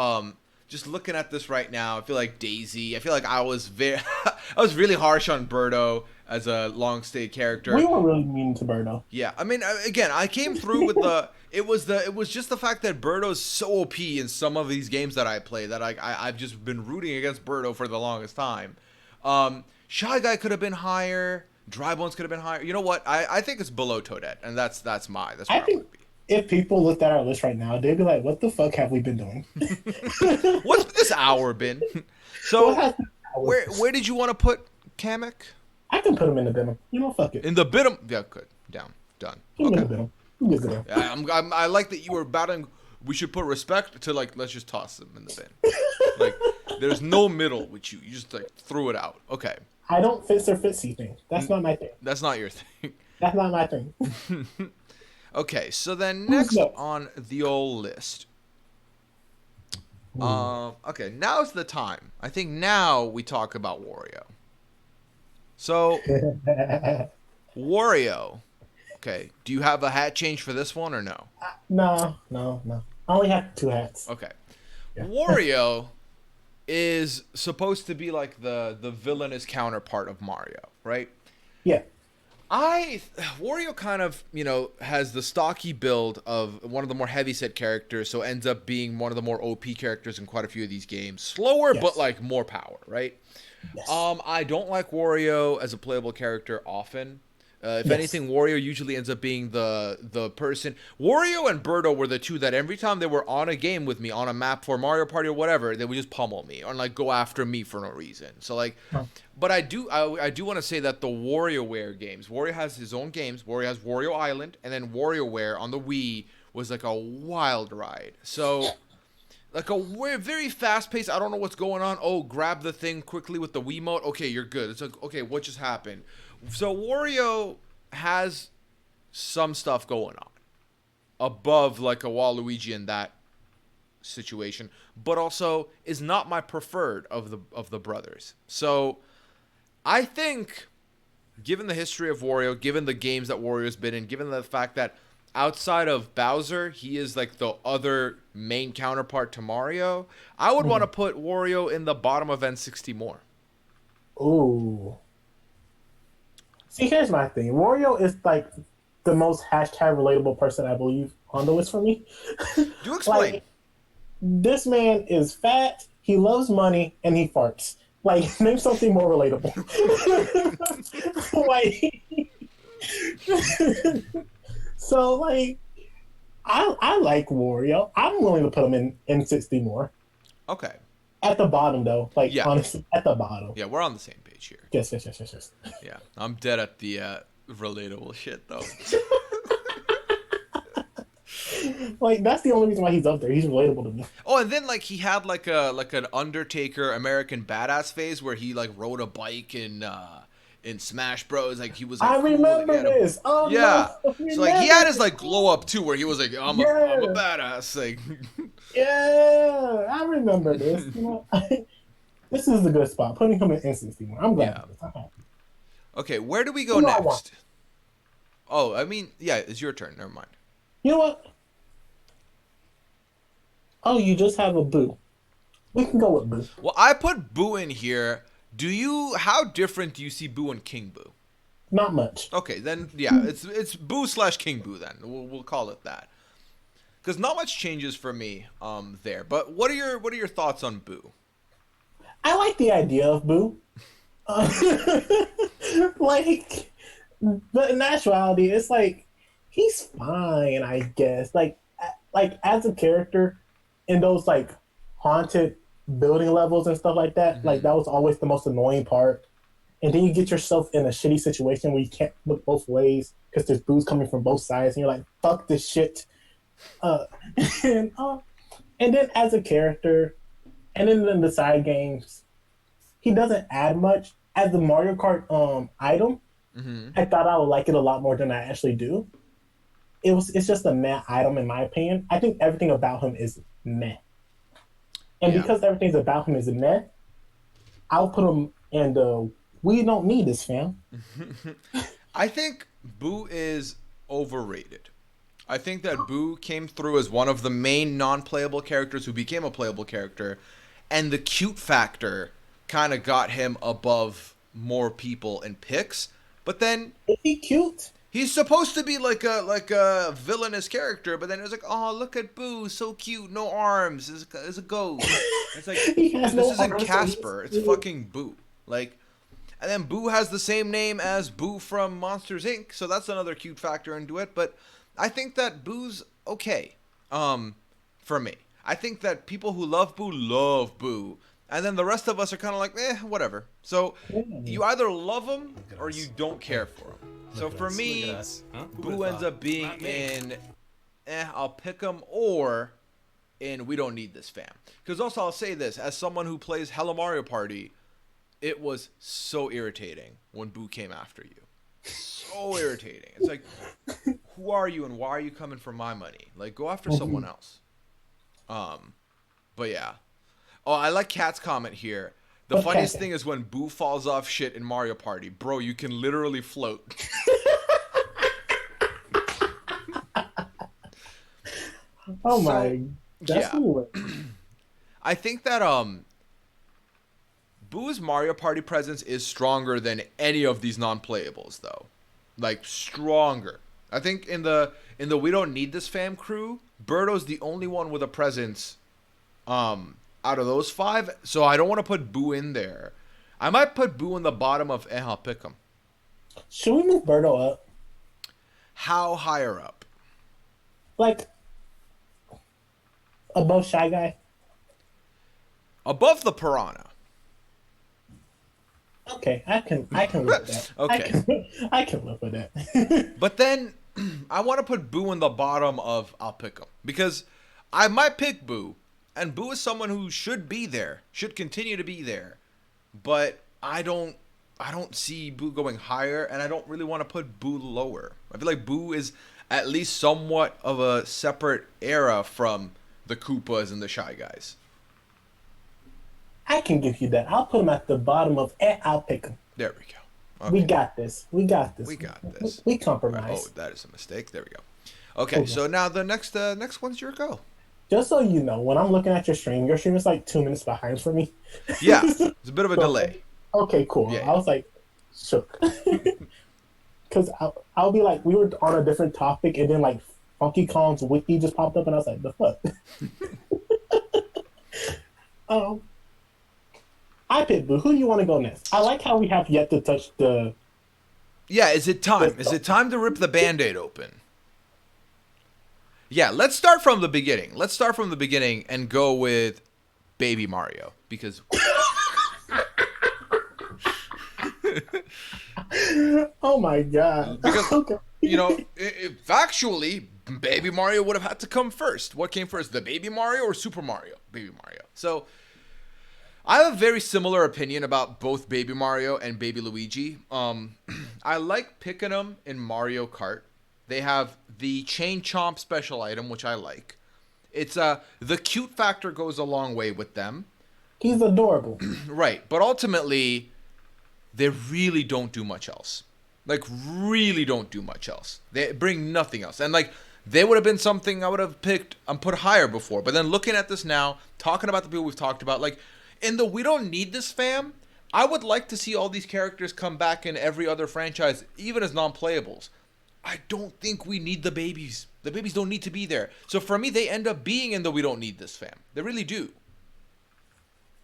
just looking at this right now, I feel like Daisy. I feel like I was really harsh on Birdo. as a long stay character. We were really mean to Birdo. Yeah, I mean, again, I came through with the. It was just the fact that Birdo's so OP in some of these games that I play that I've just been rooting against Birdo for the longest time. Shy Guy could have been higher. Dry Bones could have been higher. You know what? I think it's below Toadette, and that's where I think would be. If people looked at our list right now, they'd be like, "What the fuck have we been doing? What's this hour been?" So, where did you want to put Kamek? I can put him in the bottom. You know, fuck it. In the bottom? Yeah, good. Down. Done. Put him in the bottom. I like that you were battling. We should put respect to, like, let's just toss them in the bin. Like, there's no middle with you. You just, like, threw it out. Okay. I don't fits or fitsy thing. That's not my thing. That's not your thing. That's not my thing. Okay, so then next on the old list. Okay, now's the time. I think now we talk about Wario. So, Wario. Okay, do you have a hat change for this one or no? No. I only have 2 hats. Okay. Yeah. Wario is supposed to be like the villainous counterpart of Mario, right? Yeah. Wario kind of, has the stocky build of one of the more heavyset characters, so ends up being one of the more OP characters in quite a few of these games. Slower, yes, but like more power, right? Yes. I don't like Wario as a playable character often. If anything, Wario usually ends up being the person. Wario and Birdo were the two that every time they were on a game with me, on a map for Mario Party or whatever, they would just pummel me or like go after me for no reason. So like, but I do want to say that the WarioWare games, Wario has his own games. Wario has Wario Island, and then WarioWare on the Wii was like a wild ride. So like a very fast paced. I don't know what's going on. Oh, grab the thing quickly with the Wiimote. Okay, you're good. It's like, okay, what just happened? So Wario has some stuff going on above like a Waluigi in that situation, but also is not my preferred of the brothers. So I think, given the history of Wario, given the games that Wario's been in, given the fact that outside of Bowser, he is like the other main counterpart to Mario, I would want to put Wario in the bottom of N60 more. Ooh. See, here's my thing. Wario is like the most hashtag relatable person I believe on the list for me. Do explain. Like, this man is fat, he loves money, and he farts. Like, name something more relatable. So, like, I like Wario. I'm willing to put him in N60 more. Okay. At the bottom, though. Like, honestly, at the bottom. Yeah, we're on the same page here. Yes. Yeah, I'm dead at the relatable shit, though. Like, that's the only reason why he's up there. He's relatable to me. Oh, and then, like, he had, like an Undertaker American Badass phase where he, like, rode a bike in Smash Bros. Like, he was, like, I remember this. Oh, yeah. No, so, like, he had his, like, glow up, too, where he was like, I'm a badass. Like, yeah, I remember this. This is a good spot. Putting him in N60. I'm glad. Yeah. Okay, where do we go next? Oh, I mean, yeah, it's your turn. Never mind. You know what? Oh, you just have a Boo. We can go with Boo. Well, I put Boo in here. How different do you see Boo and King Boo? Not much. Okay, then, yeah, it's Boo / King Boo, then. We'll call it that. Because not much changes for me there. But what are your thoughts on Boo? I like the idea of Boo. Like, but in actuality, it's like, he's fine, I guess. Like as a character in those, like, haunted building levels and stuff like that, like, that was always the most annoying part. And then you get yourself in a shitty situation where you can't look both ways because there's Boos coming from both sides, and you're like, fuck this shit. And then as a character, and then in the side games, he doesn't add much. As the Mario Kart item, I thought I would like it a lot more than I actually do. It's just a meh item in my opinion. I think everything about him is meh. And because everything's about him is meh, I'll put him in the we don't need this, fam. I think Boo is overrated. I think that Boo came through as one of the main non-playable characters who became a playable character, and the cute factor kind of got him above more people in picks. But then Is he cute? he's supposed to be like a villainous character, but then it was like, oh, look at Boo, so cute, no arms, is a ghost. It's like, He has this no isn't arms, so Casper, it's he's- fucking Boo. Like, and then Boo has the same name as Boo from Monsters Inc., so that's another cute factor into it. But I think that Boo's okay, for me. I think that people who love Boo, and then the rest of us are kind of like, whatever. So you either love him or you don't care for him. So for me, Boo ends up being in, I'll pick him, or in We Don't Need This Fam. Because also I'll say this, as someone who plays Hello Mario Party, it was so irritating when Boo came after you. So irritating. It's like, who are you and why are you coming for my money? Like, go after someone else. But yeah. Oh, I like Kat's comment here. The funniest thing is when Boo falls off shit in Mario Party. Bro, you can literally float. Oh my. That's cool. I think that Boo's Mario Party presence is stronger than any of these non-playables though. Like stronger. I think in the We Don't Need This Fam crew, Birdo's the only one with a presence out of those 5. So I don't want to put Boo in there. I might put Boo in the bottom of I'll pick him. Should we move Birdo up? How higher up? Like above Shy Guy? Above the Piranha. Okay, I can live with that. Okay. I can live with that. But then I want to put Boo in the bottom of I'll pick him. Because I might pick Boo, and Boo is someone who should be there, should continue to be there. But I don't see Boo going higher, and I don't really want to put Boo lower. I feel like Boo is at least somewhat of a separate era from the Koopas and the Shy Guys. I can give you that. I'll put him at the bottom of I'll pick him. There we go. Okay. We got this. We got this. We compromise. Oh, that is a mistake. There we go. Okay, so now the next one's your go. Just so you know, when I'm looking at your stream is like 2 minutes behind for me. Yeah, it's a bit of a delay. Okay, cool. Yeah. I was like shook. Because I'll be like, we were on a different topic, and then like Funky Kong's wiki just popped up, and I was like, the fuck? I picked Boo. Who do you want to go next? I like how we have yet to touch the... Yeah, is it time? Is it time to rip the Band-Aid open? Yeah, let's start from the beginning. Let's start from the beginning and go with Baby Mario. Because... Oh my god. Because, Okay. factually, Baby Mario would have had to come first. What came first, the Baby Mario or Super Mario? Baby Mario. So... I have a very similar opinion about both Baby Mario and Baby Luigi. I like picking them in Mario Kart. They have the Chain Chomp special item, which I like. It's the cute factor goes a long way with them. He's adorable. Right, but ultimately, they really don't do much else. Like, really don't do much else. They bring nothing else. And, like, they would have been something I would have picked and put higher before. But then looking at this now, talking about the people we've talked about, like... In the We Don't Need This Fam, I would like to see all these characters come back in every other franchise, even as non-playables. I don't think we need the babies. The babies don't need to be there. So for me, they end up being in the We Don't Need This Fam. They really do.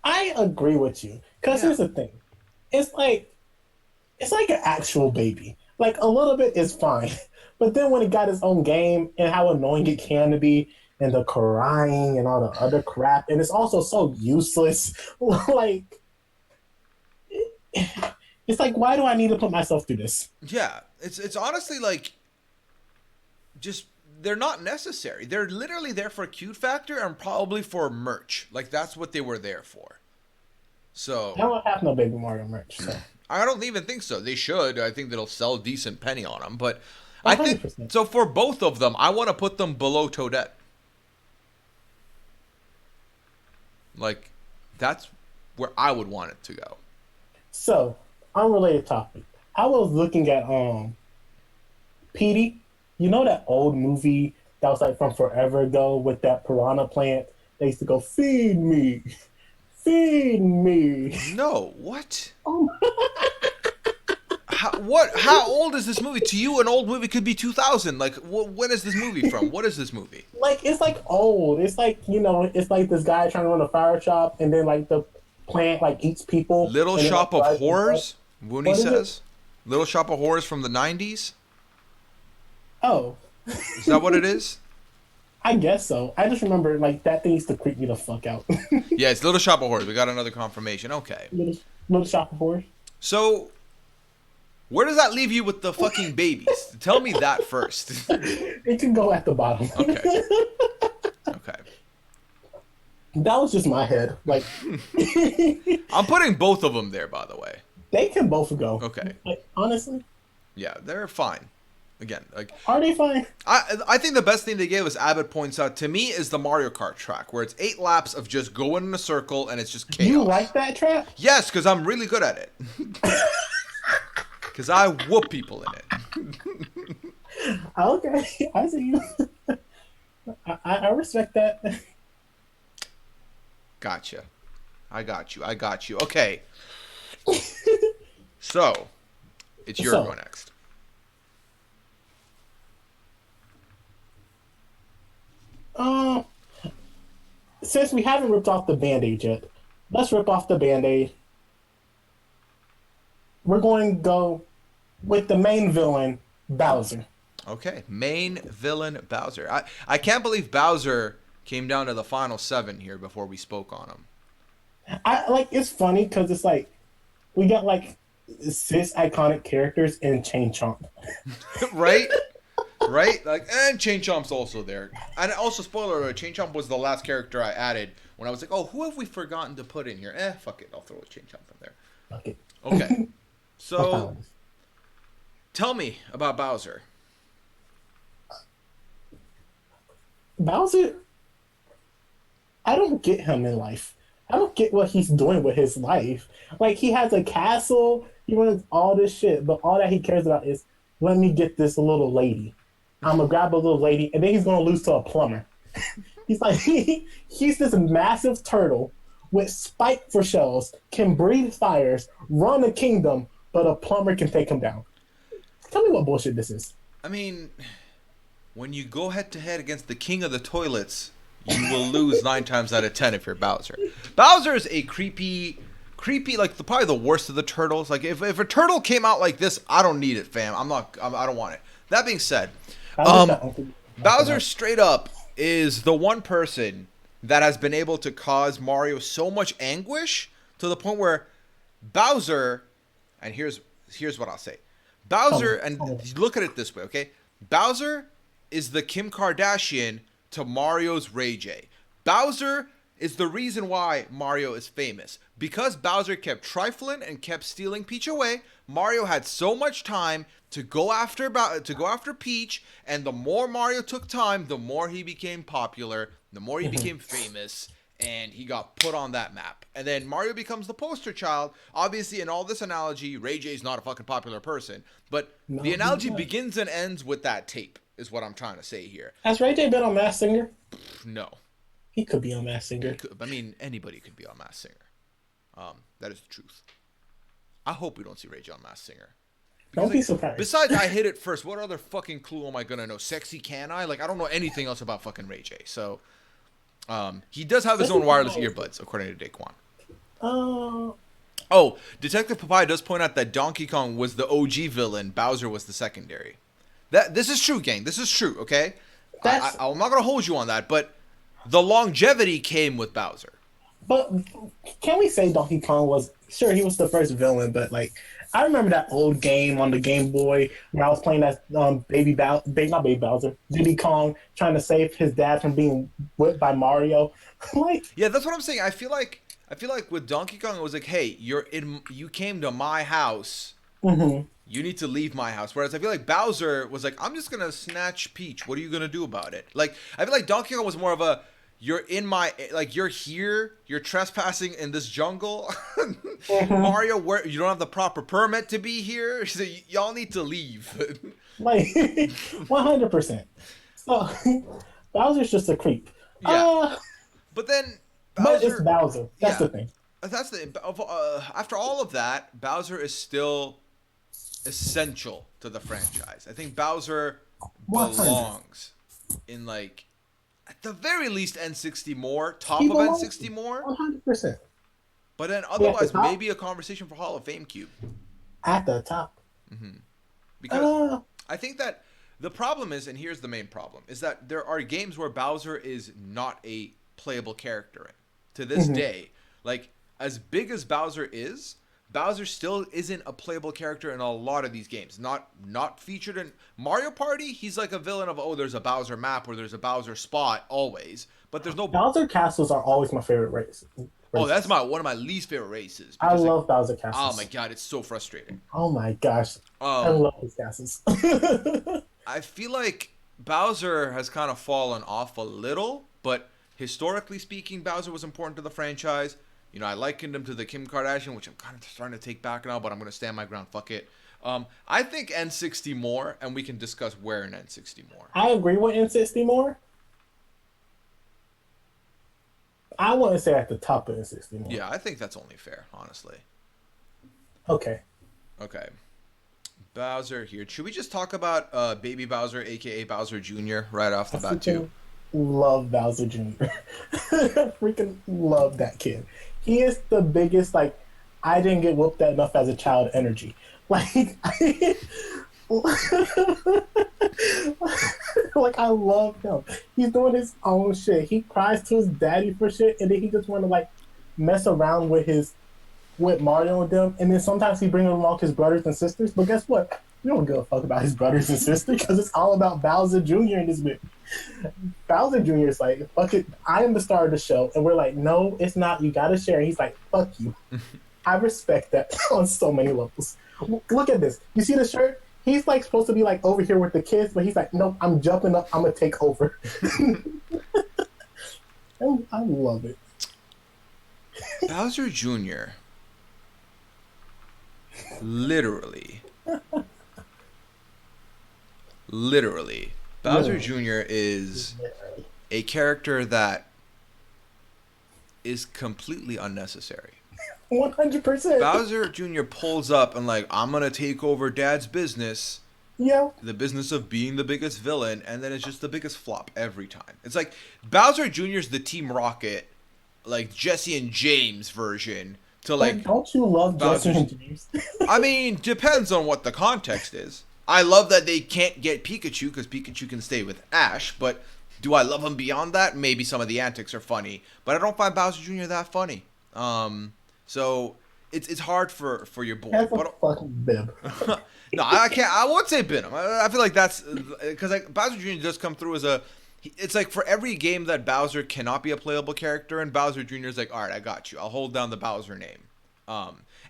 I agree with you. Because here's the thing. It's like an actual baby. Like, a little bit is fine. But then when it got its own game and how annoying it can be, and the crying and all the other crap, and it's also so useless. Like, it's like, why do I need to put myself through this? Yeah, it's honestly like, just, they're not necessary. They're literally there for cute factor and probably for merch. Like, that's what they were there for. So... I don't have no Baby Mario merch, so... I don't even think so. They should. I think they'll sell a decent penny on them, but... 100%. I think, so for both of them, I want to put them below Toadette. Like, that's where I would want it to go. So, unrelated topic. I was looking at Petey. You know that old movie that was like from forever ago with that Piranha Plant? They used to go, feed me. Feed me. No, what? Oh. How old is this movie? To you, an old movie could be 2000. Like, when is this movie from? What is this movie? Like, it's like old. It's like, it's like this guy trying to run a fire shop, and then like the plant like eats people. Little and Shop of Horrors. Woonie says. It? Little Shop of Horrors from the 90s. Oh. Is that what it is? I guess so. I just remember like that thing used to creep me the fuck out. Yeah, it's Little Shop of Horrors. We got another confirmation. Okay. Little Shop of Horrors. So, where does that leave you with the fucking babies? Tell me that first. It can go at the bottom. Okay. Okay. That was just my head. Like, I'm putting both of them there, by the way. They can both go. Okay. Like, honestly. Yeah, they're fine. Again, like, are they fine? I think the best thing they gave, as Abbott points out to me, is the Mario Kart track, where it's 8 laps of just going in a circle and it's just chaos. You like that track? Yes, because I'm really good at it. Because I whoop people in it. Okay, I see you. I respect that. Gotcha. I got you. Okay. So, it's your go next. Since we haven't ripped off the Band-Aid yet, let's rip off the Band-Aid. We're going to go with the main villain, Bowser. Okay, main villain Bowser. I can't believe Bowser came down to the final 7 here before we spoke on him. It's funny because it's like we got like 6 iconic characters in Chain Chomp. Right? Right? Like, and Chain Chomp's also there. And also, spoiler alert, Chain Chomp was the last character I added when I was like, oh, who have we forgotten to put in here? Fuck it, I'll throw a Chain Chomp in there. Fuck it. Okay. So, tell me about Bowser. Bowser, I don't get him in life. I don't get what he's doing with his life. Like, he has a castle, he runs all this shit, but all that he cares about is, let me get this little lady. I'm gonna grab a little lady, and then he's gonna lose to a plumber. He's like, he's this massive turtle with spike for shells, can breathe fires, run a kingdom, but a plumber can take him down. Tell me what bullshit this is. I mean, when you go head to head against the king of the toilets, you will lose 9 times out of 10 if you're Bowser. Bowser is a creepy, like probably the worst of the turtles. Like if a turtle came out like this, I don't need it, fam. I don't want it. That being said, Bowser straight up is the one person that has been able to cause Mario so much anguish to the point where Bowser, and here's what I'll say. Bowser, and look at it this way, okay? Bowser is the Kim Kardashian to Mario's Ray J. Bowser is the reason why Mario is famous. Because Bowser kept trifling and kept stealing Peach away, Mario had so much time to go after Peach, and the more Mario took time, the more he became popular, the more he became famous, and he got put on that map. And then Mario becomes the poster child. Obviously, in all this analogy, Ray J's not a fucking popular person, but the analogy begins and ends with that tape, is what I'm trying to say here. Has Ray J been on Masked Singer? No. He could be on Masked Singer. I mean, anybody could be on Masked Singer. That is the truth. I hope we don't see Ray J on Masked Singer. Don't be surprised. Besides, I hit it first. What other fucking clue am I gonna know? Sexy Can I? Like, I don't know anything else about fucking Ray J. So, he does have his own wireless earbuds, according to Daquan. Oh, Detective Papaya does point out that Donkey Kong was the OG villain. Bowser was the secondary. This is true, gang. This is true. Okay, I'm not gonna hold you on that, but the longevity came with Bowser. But can we say Donkey Kong was, sure, he was the first villain, but like, I remember that old game on the Game Boy where I was playing that not Baby Bowser, Diddy Kong, trying to save his dad from being whipped by Mario. Like, yeah, that's what I'm saying. I feel like with Donkey Kong, it was like, hey, you came to my house. Mm-hmm. You need to leave my house. Whereas I feel like Bowser was like, I'm just gonna snatch Peach. What are you gonna do about it? Like, I feel like Donkey Kong was more of a, you're in my, like, you're here, you're trespassing in this jungle. Mm-hmm. Mario, where you don't have the proper permit to be here, so y'all need to leave. Like, 100%. So, Bowser's just a creep. Yeah. But then Bowser, but it's Bowser. That's the thing. That's the after all of that, Bowser is still essential to the franchise. I think Bowser 100. belongs in like at the very least N60 more, top He of belongs N60 more. 100%. But then He at the otherwise, top. maybe a conversation for Hall of Fame Cube. At the top. Because I think that the problem is, and here's the main problem, is that there are games where Bowser is not a playable character in. To this day, like, as big as Bowser is, Bowser still isn't a playable character in a lot of these games. Not featured in Mario Party, he's like a villain of, oh, there's a Bowser map or there's a Bowser spot always. But there's no... Bowser castles are always my favorite race. Oh, that's one of my least favorite races. I Because, like, love Bowser castles. oh my god, it's so frustrating. Oh my gosh. I love these castles. I feel like Bowser has kind of fallen off a little, but historically speaking, Bowser was important to the franchise. You know, I likened him to the Kim Kardashian, which I'm kind of starting to take back now, but I'm going to stand my ground. Fuck it. I think N60 more, and we can discuss where in N60 more. I agree with N60 more. I wouldn't say at the top of N60 more. Yeah, I think that's only fair, honestly. Okay. Okay. Bowser here. Should we just talk about Baby Bowser, a.k.a. Bowser Jr., right off the bat, too? Love Bowser Jr. Freaking love that kid. He is the biggest, like, I didn't get whooped that enough as a child energy. Like, like, I love him. He's doing his own shit. He cries to his daddy for shit, and then he just want to, like, mess around with Mario and them, and then sometimes he brings along his brothers and sisters, but guess what? We don't give a fuck about his brothers and sisters, because it's all about Bowser Jr. in this bit. Bowser Jr. is like, fuck it, I am the star of the show, and we're like, no, it's not, you gotta share. He's like, fuck you. I respect that on so many levels. Look at this. You see the shirt? He's like supposed to be like over here with the kids, but he's like, nope, I'm jumping up, I'm gonna take over. I love it. Bowser Jr. literally, Bowser Jr. is a character that is completely unnecessary. 100%. Bowser Jr. pulls up and like, I'm gonna take over Dad's business. Yeah. The business of being the biggest villain, and then it's just the biggest flop every time. It's like Bowser Jr. is the Team Rocket, like Jesse and James version. To like, don't you love Jesse and James? I mean, depends on what the context is. I love that they can't get Pikachu because Pikachu can stay with Ash, but do I love him beyond that? Maybe some of the antics are funny, but I don't find Bowser Jr. that funny. So it's hard for your boy. That's a fucking bib. No, I can't. I won't say bit him. I feel like that's because like Bowser Jr. does come through as a. It's like for every game that Bowser cannot be a playable character, and Bowser Jr. is like, all right, I got you. I'll hold down the Bowser name.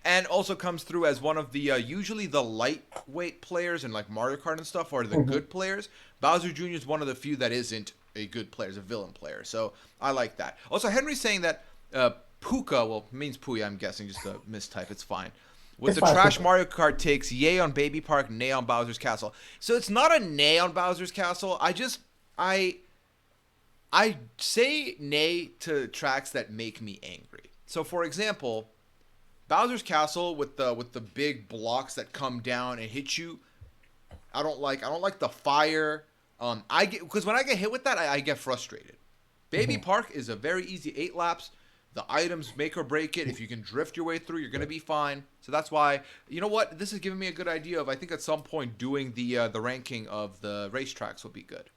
And also comes through as one of the usually the lightweight players in like Mario Kart and stuff, or the good players. Bowser Jr. is one of the few that isn't a good player, is a villain player. So I like that. Also, Henry's saying that Puka, well, means Puya, I'm guessing, just a mistype. It's fine. With the trash Mario Kart takes, yay on Baby Park, nay on Bowser's Castle. So it's not a nay on Bowser's Castle. I say nay to tracks that make me angry. So for example, Bowser's Castle with the big blocks that come down and hit you. I don't like the fire. Because when I get hit with that, I get frustrated. Baby Park is a very easy 8 laps. The items make or break it. If you can drift your way through, you're gonna be fine. So that's why, you know what? This is giving me a good idea of, I think at some point doing the ranking of the racetracks will be good.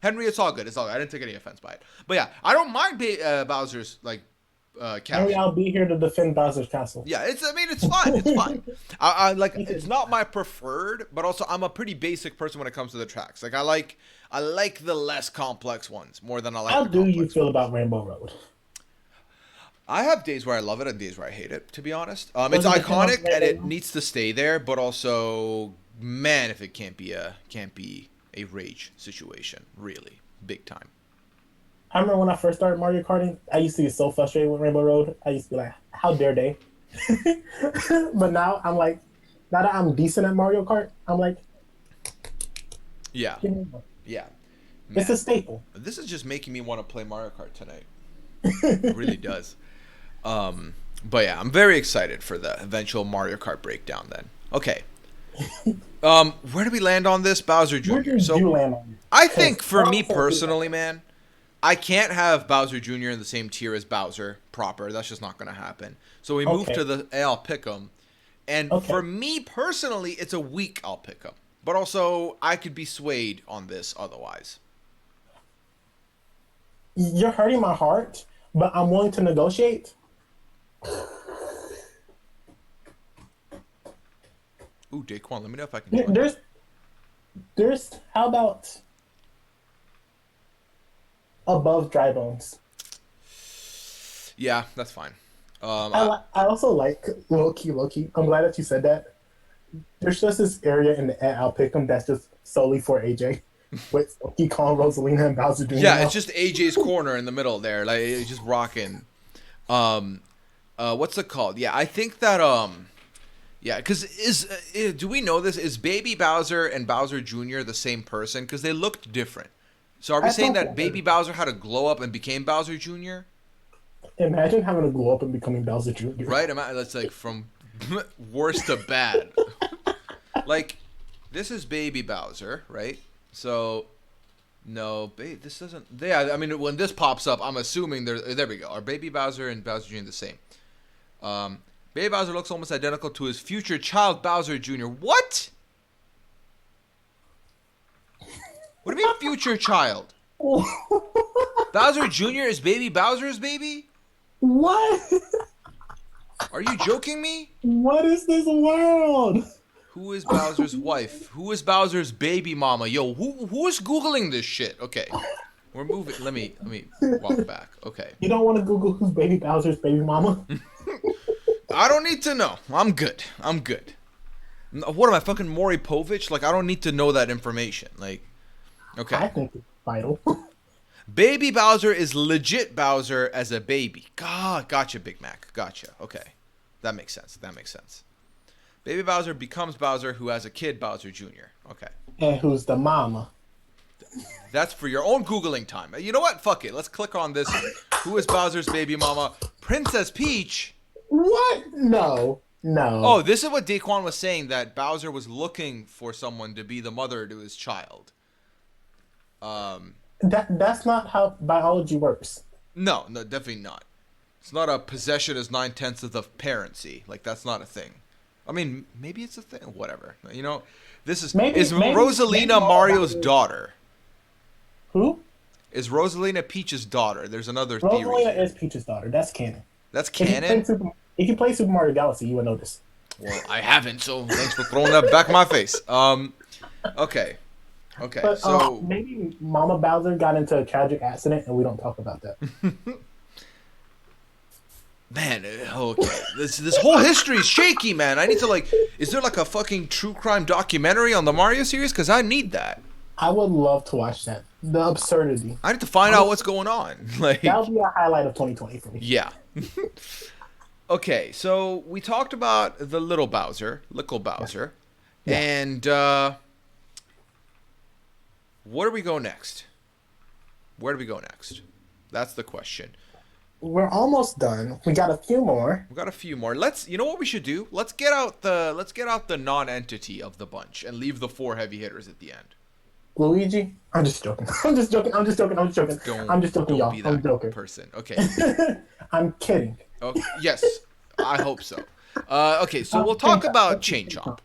Henry, it's all good. It's all good. I didn't take any offense by it. But yeah, I don't mind Bowser's like castle. Henry, I'll be here to defend Bowser's Castle. Yeah, it's fine. It's fine. I like it's not my preferred, but also I'm a pretty basic person when it comes to the tracks. Like I like the less complex ones more than I like. How do you feel about Rainbow Road? I have days where I love it and days where I hate it, to be honest. It's iconic and it needs to stay there, but also, man, if it can't be a rage situation, really, big time. I remember when I first started Mario Karting, I used to get so frustrated with Rainbow Road. I used to be like, how dare they? But now I'm like, now that I'm decent at Mario Kart, I'm like, yeah. Man, it's a staple. This is just making me want to play Mario Kart tonight. It really does. But yeah, I'm very excited for the eventual Mario Kart breakdown then. Okay. Where do we land on this? Bowser Where Jr. did you So land on it? I Because think for me personally, man, I can't have Bowser Jr. in the same tier as Bowser proper. That's just not going to happen. So we move okay, to the I'll pick him. And for okay. me personally, it's a weak I'll pick him. But also, I could be swayed on this otherwise. You're hurting my heart, but I'm willing to negotiate. Ooh, Daquan, let me know if I can There- join you. there's how about above dry bones? Yeah, that's fine. I I, I also like low key. I'm glad that you said that. There's just this area in the I'll pick 'em that's just solely for AJ, with Donkey Kong, Rosalina, and Bowser Jr. yeah, now. it's just AJ's corner in the middle there. Like, it's just rocking. Um, what's it called? Yeah, I think that, yeah, because do we know this? Is Baby Bowser and Bowser Jr. the same person? Because they looked different. So are we I saying thought that Baby Bowser had a glow up and became Bowser Jr.? imagine having to grow up and becoming Bowser Jr. Right? That's like from worst to bad. Like, this is Baby Bowser, right? So, no, this doesn't. Yeah, I mean, when this pops up, I'm assuming there we go. Are Baby Bowser and Bowser Jr. the same? Um, Baby Bowser looks almost identical to his future child, Bowser Jr. What? What do you mean, future child? Bowser Jr. is Baby Bowser's baby? What? Are you joking me? What is this world? Who is Bowser's wife? Who is Bowser's baby mama? Yo, who is googling this shit? Okay, we're moving. Let me walk back. Okay, You don't want to Google who's Baby Bowser's baby mama? I don't need to know. I'm good. I'm good. What am I, fucking Maury Povich? Like, I don't need to know that information. Like, I okay. think it's vital. Baby Bowser is legit Bowser as a baby. God, gotcha, Big Mac. Gotcha. Okay, that makes sense. That makes sense. Baby Bowser becomes Bowser, who has a kid, Bowser Jr. Okay. And who's the mama? That's for your own Googling time. You know what? Fuck it. Let's click on this. Who is Bowser's baby mama? Princess Peach. What? No. No. Oh, this is what Daquan was saying, that Bowser was looking for someone to be the mother to his child. That's not how biology works. No, definitely not. It's not a possession as 9/10 of the parency. Like, that's not a thing. I mean, maybe it's a thing. Whatever. You know, this is Maybe Rosalina maybe Mario's daughter. Who? Is Rosalina Peach's daughter? There's another theory. Rosalina Here. is Peach's daughter. That's canon. That's If you play canon. If you play Super Mario Galaxy, you would know this. Well, I haven't, so thanks for throwing that back in my face. Okay. Okay, But so maybe Mama Bowser got into a tragic accident, and we don't talk about that. man, okay. This whole history is shaky, man. I need to, like, is there like a fucking true crime documentary on the Mario series? Because I need that. I would love to watch that. The absurdity. I need to find out what's going on. Like, That would be a highlight of 2020 for me. yeah. Okay, so we talked about the little Bowser, Yeah. and where do we go next? Where do we go next? That's the question. We're almost done. We got a few more. We got a few more. You know what we should do? Let's get out the non-entity of the bunch and leave the 4 heavy hitters at the end. Luigi? I'm just joking. I'm just joking. I'm just joking. I'm just joking. I'm just joking, y'all. Be that I'm joking. person. Okay. I'm kidding. Okay. Yes, I hope so. Okay, so we'll talk about Chain Chomp.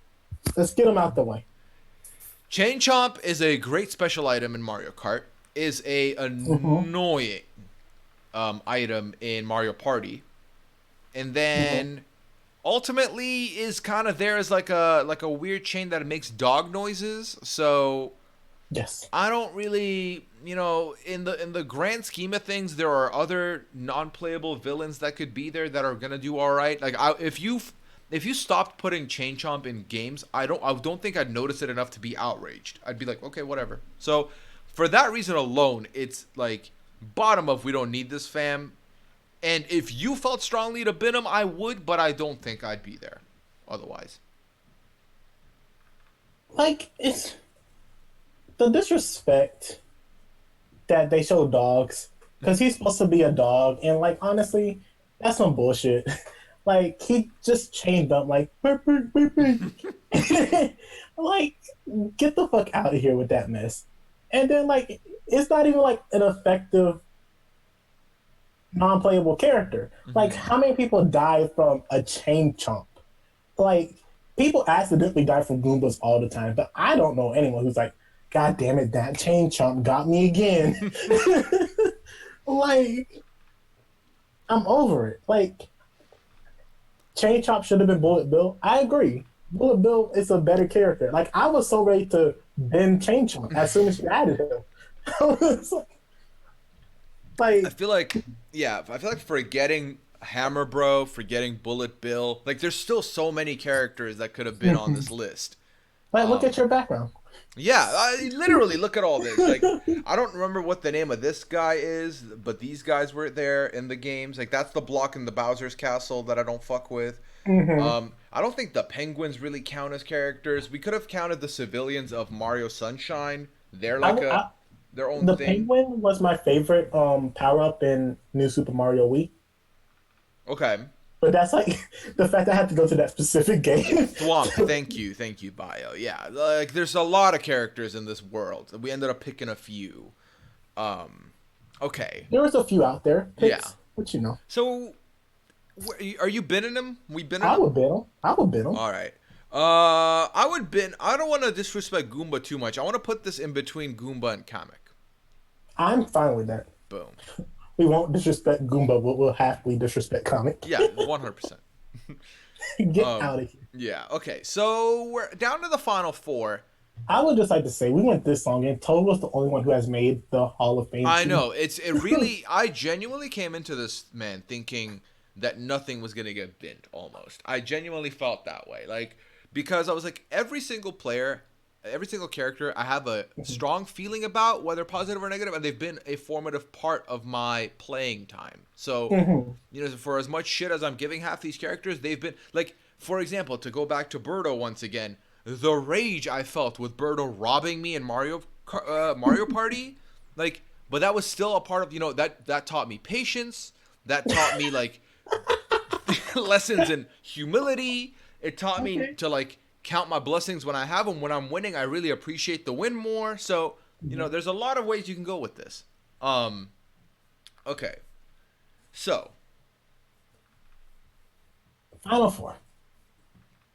Let's get them out the way. Chain Chomp is a great special item in Mario Kart. Is a annoying item in Mario Party, and then ultimately is kind of there as like a weird chain that makes dog noises. So Yes. I don't really, in the grand scheme of things, there are other non-playable villains that could be there that are gonna do all right. Like, if you stopped putting Chain Chomp in games, I don't think I'd notice it enough to be outraged. I'd be like, okay, whatever. So for that reason alone, it's like bottom of we don't need this, fam. And if you felt strongly to bin him, I would, but I don't think I'd be there otherwise. Like, it's the disrespect that they show dogs, because he's supposed to be a dog, and like honestly, that's some bullshit. Like he just chained up like like get the fuck out of here with that mess. And then like it's not even like an effective non-playable character. Like how many people die from a chain chomp? Like people accidentally die from Goombas all the time, but I don't know anyone who's like, God damn it, that chain chomp got me again. Like I'm over it. Like Chain Chomp should have been Bullet Bill. I agree. Bullet Bill is a better character. Like I was so ready to bend Chain Chomp as soon as you added him. like I feel like forgetting Hammer Bro, forgetting Bullet Bill, like there's still so many characters that could have been on this list. Like look at your background. Yeah, literally look at all this. Like I don't remember what the name of this guy is, but these guys were there in the games. Like that's the block in the Bowser's Castle that I don't fuck with. I don't think the penguins really count as characters. We could have counted the civilians of Mario Sunshine. They're like their own the thing. The penguin was my favorite power up in New Super Mario Wii. Okay. But that's like the fact I had to go to that specific game. Thwomp, thank you, Bio. Yeah, like there's a lot of characters in this world. We ended up picking a few. Okay. There was a few out there. Picks, yeah. But you know. So, are you binning him? We binning him? I would bin him. All right. I would bin. I don't want to disrespect Goomba too much. I want to put this in between Goomba and Kamek. I'm fine with that. Boom. We won't disrespect Goomba, but we'll happily disrespect Kamek. Yeah, 100%. Get out of here. Yeah, okay. So we're down to the final four. I would just like to say we went this long, and Toad was the only one who has made the Hall of Fame. I know. It really I genuinely came into this, man, thinking that nothing was gonna get binned almost. I genuinely felt that way. Like, because I was like, every single character I have a strong feeling about, whether positive or negative, and they've been a formative part of my playing time. So, you know, for as much shit as I'm giving half these characters, they've been, like, for example, to go back to Birdo once again, the rage I felt with Birdo robbing me in Mario Party, like, but that was still a part of, you know, that taught me patience, that taught me, like, lessons in humility, it taught me to, like, count my blessings when I have them. When I'm winning, I really appreciate the win more. So, you know, there's a lot of ways you can go with this. Okay. So. Final four.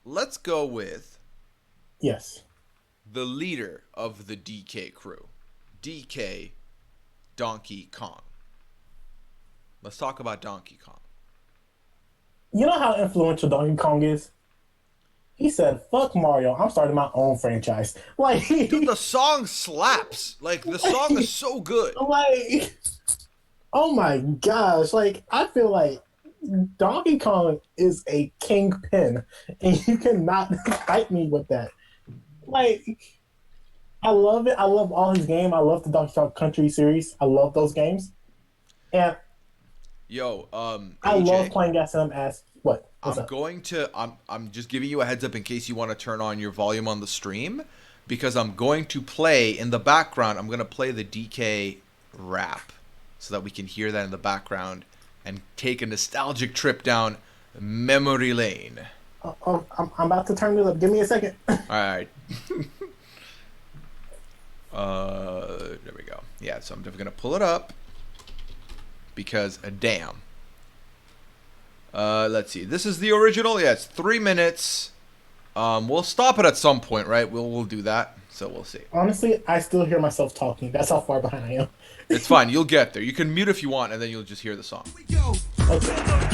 Let's go with. Yes. The leader of the DK crew. DK Donkey Kong. Let's talk about Donkey Kong. You know how influential Donkey Kong is? He said, fuck Mario, I'm starting my own franchise. Like, dude, the song slaps. Like, the song is so good. Like, oh my gosh. Like, I feel like Donkey Kong is a kingpin, and you cannot fight me with that. Like, I love it. I love all his games. I love the Donkey Kong Country series. I love those games. And I love playing as him as what? I'm just giving you a heads up in case you want to turn on your volume on the stream, because I'm going to play in the background. I'm going to play the DK rap so that we can hear that in the background and take a nostalgic trip down memory lane. I'm about to turn this up. Give me a second. All right. There we go. Yeah, so I'm definitely going to pull it up because damn. Let's see. This is the original. Yeah, it's 3 minutes. We'll stop it at some point, right? We'll do that. So we'll see. Honestly, I still hear myself talking. That's how far behind I am. It's fine. You'll get there. You can mute if you want, and then you'll just hear the song. Okay.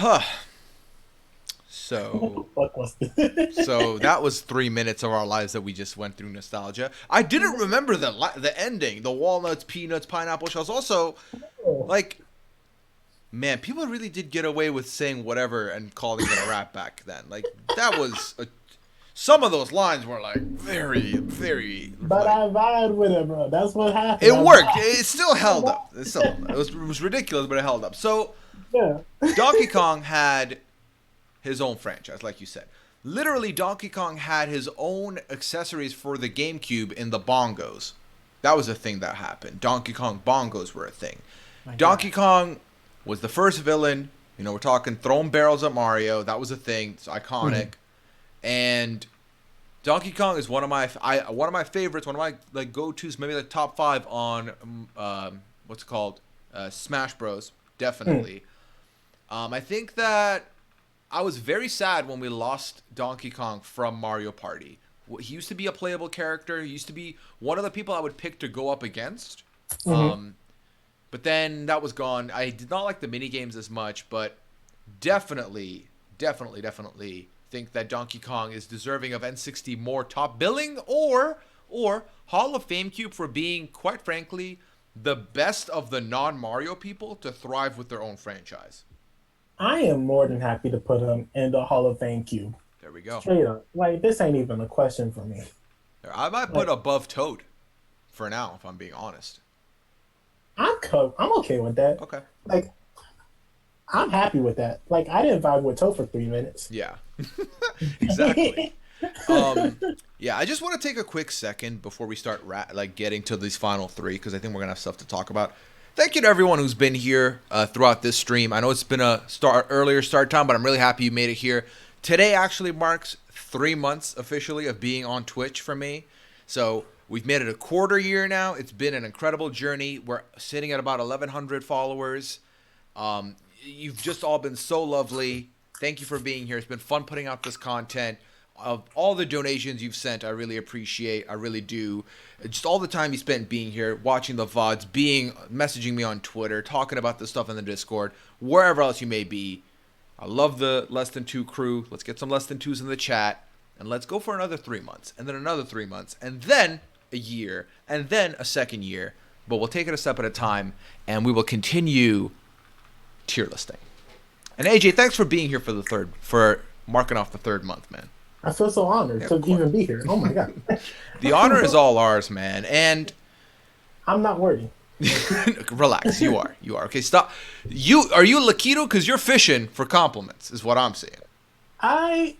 Huh. What the So, fuck was this? so that was 3 minutes of our lives that we just went through nostalgia. I didn't remember the ending, the walnuts, peanuts, pineapple shells. Also, like, man, people really did get away with saying whatever and calling it a rap back then. Like, that was some of those lines were like very, very. But Like, I vibe with it, bro. That's what happened. it I worked. vibed. It still held up. It was ridiculous, but it held up. So Yeah. Donkey Kong had his own franchise, like you said. Literally, Donkey Kong had his own accessories for the GameCube in the bongos. That was a thing that happened. Donkey Kong bongos were a thing. My Donkey God. Kong was the first villain. You know, we're talking throwing barrels at Mario. That was a thing. It's iconic. And Donkey Kong is one of my favorites. One of my like go-tos. Maybe the top 5 on what's it called Smash Bros. Definitely. I think that I was very sad when we lost Donkey Kong from Mario Party. He used to be a playable character. He used to be one of the people I would pick to go up against. But then that was gone. I did not like the mini games as much, but definitely think that Donkey Kong is deserving of N60 more top billing or Hall of Fame cube for being, quite frankly, the best of the non-Mario people to thrive with their own franchise. I am more than happy to put him in the Hall of Fame cube. There we go. Straight up. Like, this ain't even a question for me. I might put above Toad for now, if I'm being honest. I'm okay with that. Okay. Like, I'm happy with that. Like, I didn't vibe with Toe for 3 minutes. Yeah. Exactly. Yeah, I just want to take a quick second before we start getting to these final 3 because I think we're gonna have stuff to talk about. Thank you to everyone who's been here throughout this stream. I know it's been a earlier start time, but I'm really happy you made it here. Today actually marks 3 months officially of being on Twitch for me. So we've made it a quarter year now. It's been an incredible journey. We're sitting at about 1,100 followers. You've just all been so lovely. Thank you for being here. It's been fun putting out this content. Of all the donations you've sent, I really appreciate. I really do. Just all the time you spent being here, watching the VODs, messaging me on Twitter, talking about this stuff in the Discord, wherever else you may be. I love the Less Than 2 crew. Let's get some Less Than 2s in the chat. And let's go for another 3 months. And then another 3 months. And then a year. And then a second year. But we'll take it a step at a time. And we will continue tier listing. And AJ, thanks for being here for marking off the 3rd month, man. I feel so honored to even be here. Oh my God. The honor is all ours, man. And I'm not worried. relax. You are. Okay, stop. Are you Lakido? Because you're fishing for compliments, is what I'm saying. I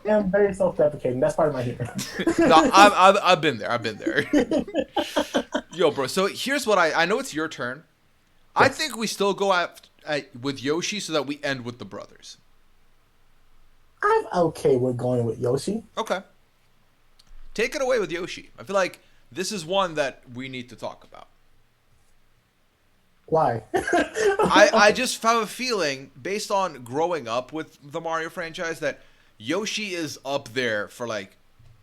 am very self-deprecating. That's part of my humor. No, I've been there. Yo, bro. So here's what I know it's your turn. Yes. I think we still go with Yoshi so that we end with the brothers. I'm okay with going with Yoshi. Okay. Take it away with Yoshi. I feel like this is one that we need to talk about. Why? I just have a feeling, based on growing up with the Mario franchise, that Yoshi is up there for, like,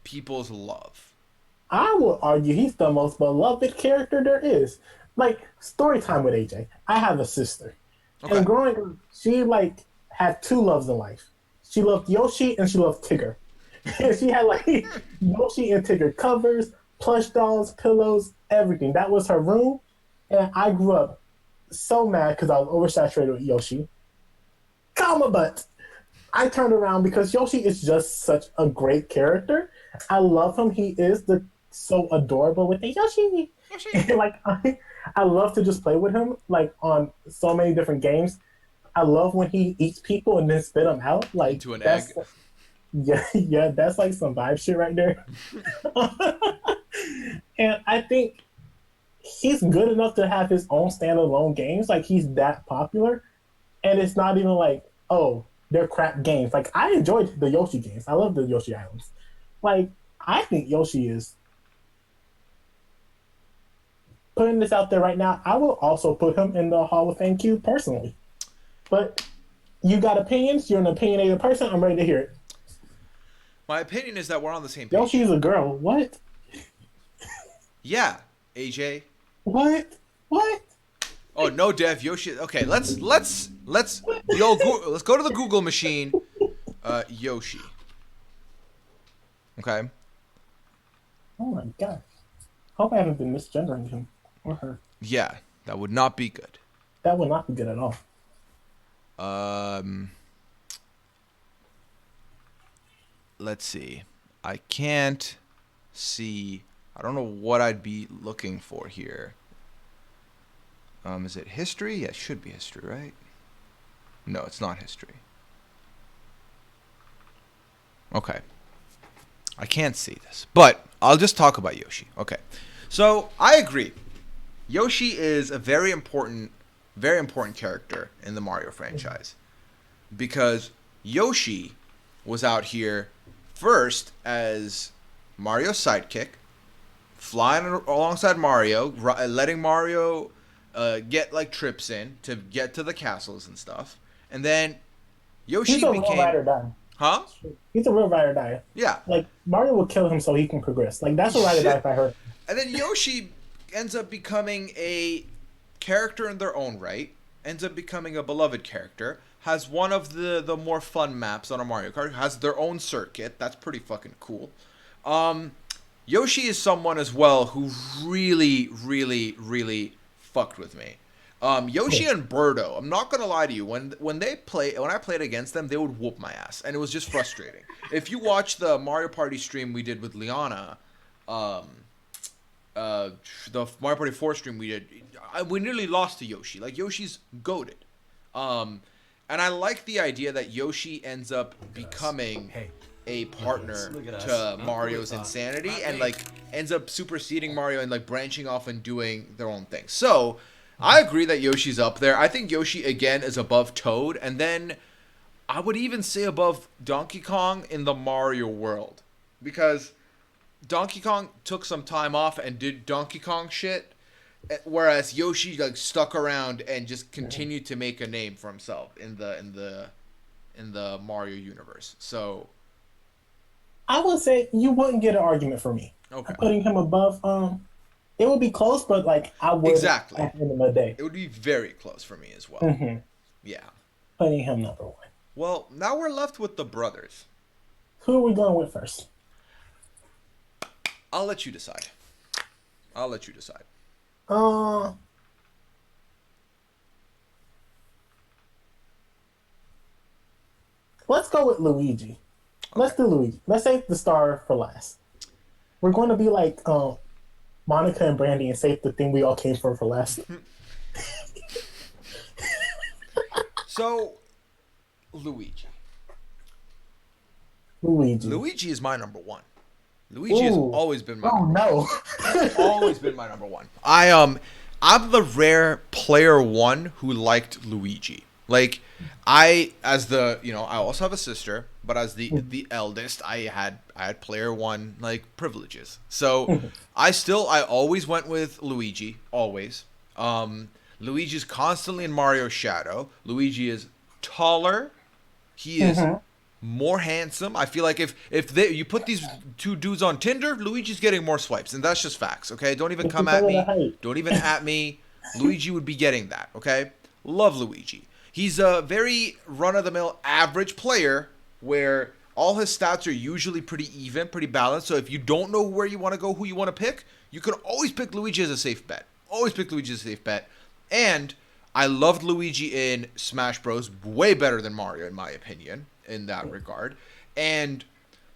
people's love. I would argue he's the most beloved character there is. Like, story time with AJ. I have a sister. Okay. And growing up, she, like, had 2 loves in life. She loved Yoshi and she loved Tigger. And she had, like, Yoshi and Tigger covers, plush dolls, pillows, everything. That was her room. And I grew up so mad because I was oversaturated with Yoshi. Comma butt. I turned around because Yoshi is just such a great character. I love him. He is so adorable with the Yoshi. And, like, I love to just play with him, like, on so many different games. I love when he eats people and then spit them out. Like, into an egg. Yeah, that's like some vibe shit right there. And I think he's good enough to have his own standalone games. Like, he's that popular. And it's not even like, oh, they're crap games. Like, I enjoyed the Yoshi games. I love the Yoshi Islands. Like, I think Yoshi is... Putting this out there right now, I will also put him in the Hall of Fame cube personally. But you got opinions? You're an opinionated person? I'm ready to hear it. My opinion is that we're on the same page. Yoshi's a girl. What? Yeah, AJ. What? Oh, no, Dev Yoshi. Okay, let's let's go to the Google machine. Yoshi. Okay. Oh my god. Hope I haven't been misgendering him or her. Yeah, that would not be good. That would not be good at all. Um, let's see. I can't see. I don't know what I'd be looking for here. Is it history? Yeah, it should be history, right? No, it's not history. Okay. I can't see this, but I'll just talk about Yoshi. Okay. So I agree. Yoshi is a very important character in the Mario franchise because Yoshi was out here first as Mario's sidekick, flying alongside Mario, letting Mario get like trips in to get to the castles and stuff, and then Yoshi He's a became, real ride or die. huh? He's a real ride or die. Yeah. Like Mario will kill him so he can progress. Like that's a ride or die if I heard. And then Yoshi ends up becoming a character in their own right, ends up becoming a beloved character, has one of the more fun maps on a Mario Kart, has their own circuit. That's pretty fucking cool. Yoshi is someone as well who really, really, really fucked with me. Yoshi and Birdo, I'm not gonna lie to you, when I played against them, they would whoop my ass, and it was just frustrating. If you watch the Mario Party stream we did with Liana, the Mario Party 4 stream we did, we nearly lost to Yoshi. Like, Yoshi's goated. And I like the idea that Yoshi ends up becoming a partner to Mario's insanity and, like, ends up superseding Mario and, like, branching off and doing their own thing. So, I agree that Yoshi's up there. I think Yoshi, again, is above Toad. And then I would even say above Donkey Kong in the Mario world. Because Donkey Kong took some time off and did Donkey Kong shit, whereas Yoshi like stuck around and just continued to make a name for himself in the Mario universe. So I would say you wouldn't get an argument from me. Okay. Putting him above, it would be close, but like I would Exactly. at the end of the day. It would be very close for me as well. Mm-hmm. Yeah. Putting him number one. Well, now we're left with the brothers. Who are we going with first? I'll let you decide. Let's go with Luigi. Let's do Luigi. Let's save the star for last. We're going to be like Monica and Brandy and save the thing we all came for last. So, Luigi. Luigi is my number one. Luigi has always been my number one. Always been my number one. I'm the rare player one who liked Luigi. Like, I also have a sister, but as the eldest, I had player one like privileges. So I always went with Luigi, always. Luigi's constantly in Mario's shadow. Luigi is taller. He is more handsome. I feel like if you put these two dudes on Tinder, Luigi's getting more swipes, and that's just facts. Okay, don't even come at me. Don't even at me. Luigi would be getting that. Okay, love Luigi. He's a very run-of-the-mill average player where all his stats are usually pretty even, pretty balanced. So if you don't know where you want to go, who you want to pick, you can always pick Luigi as a safe bet. And I loved Luigi in Smash Bros. Way better than Mario, in my opinion, in that regard. And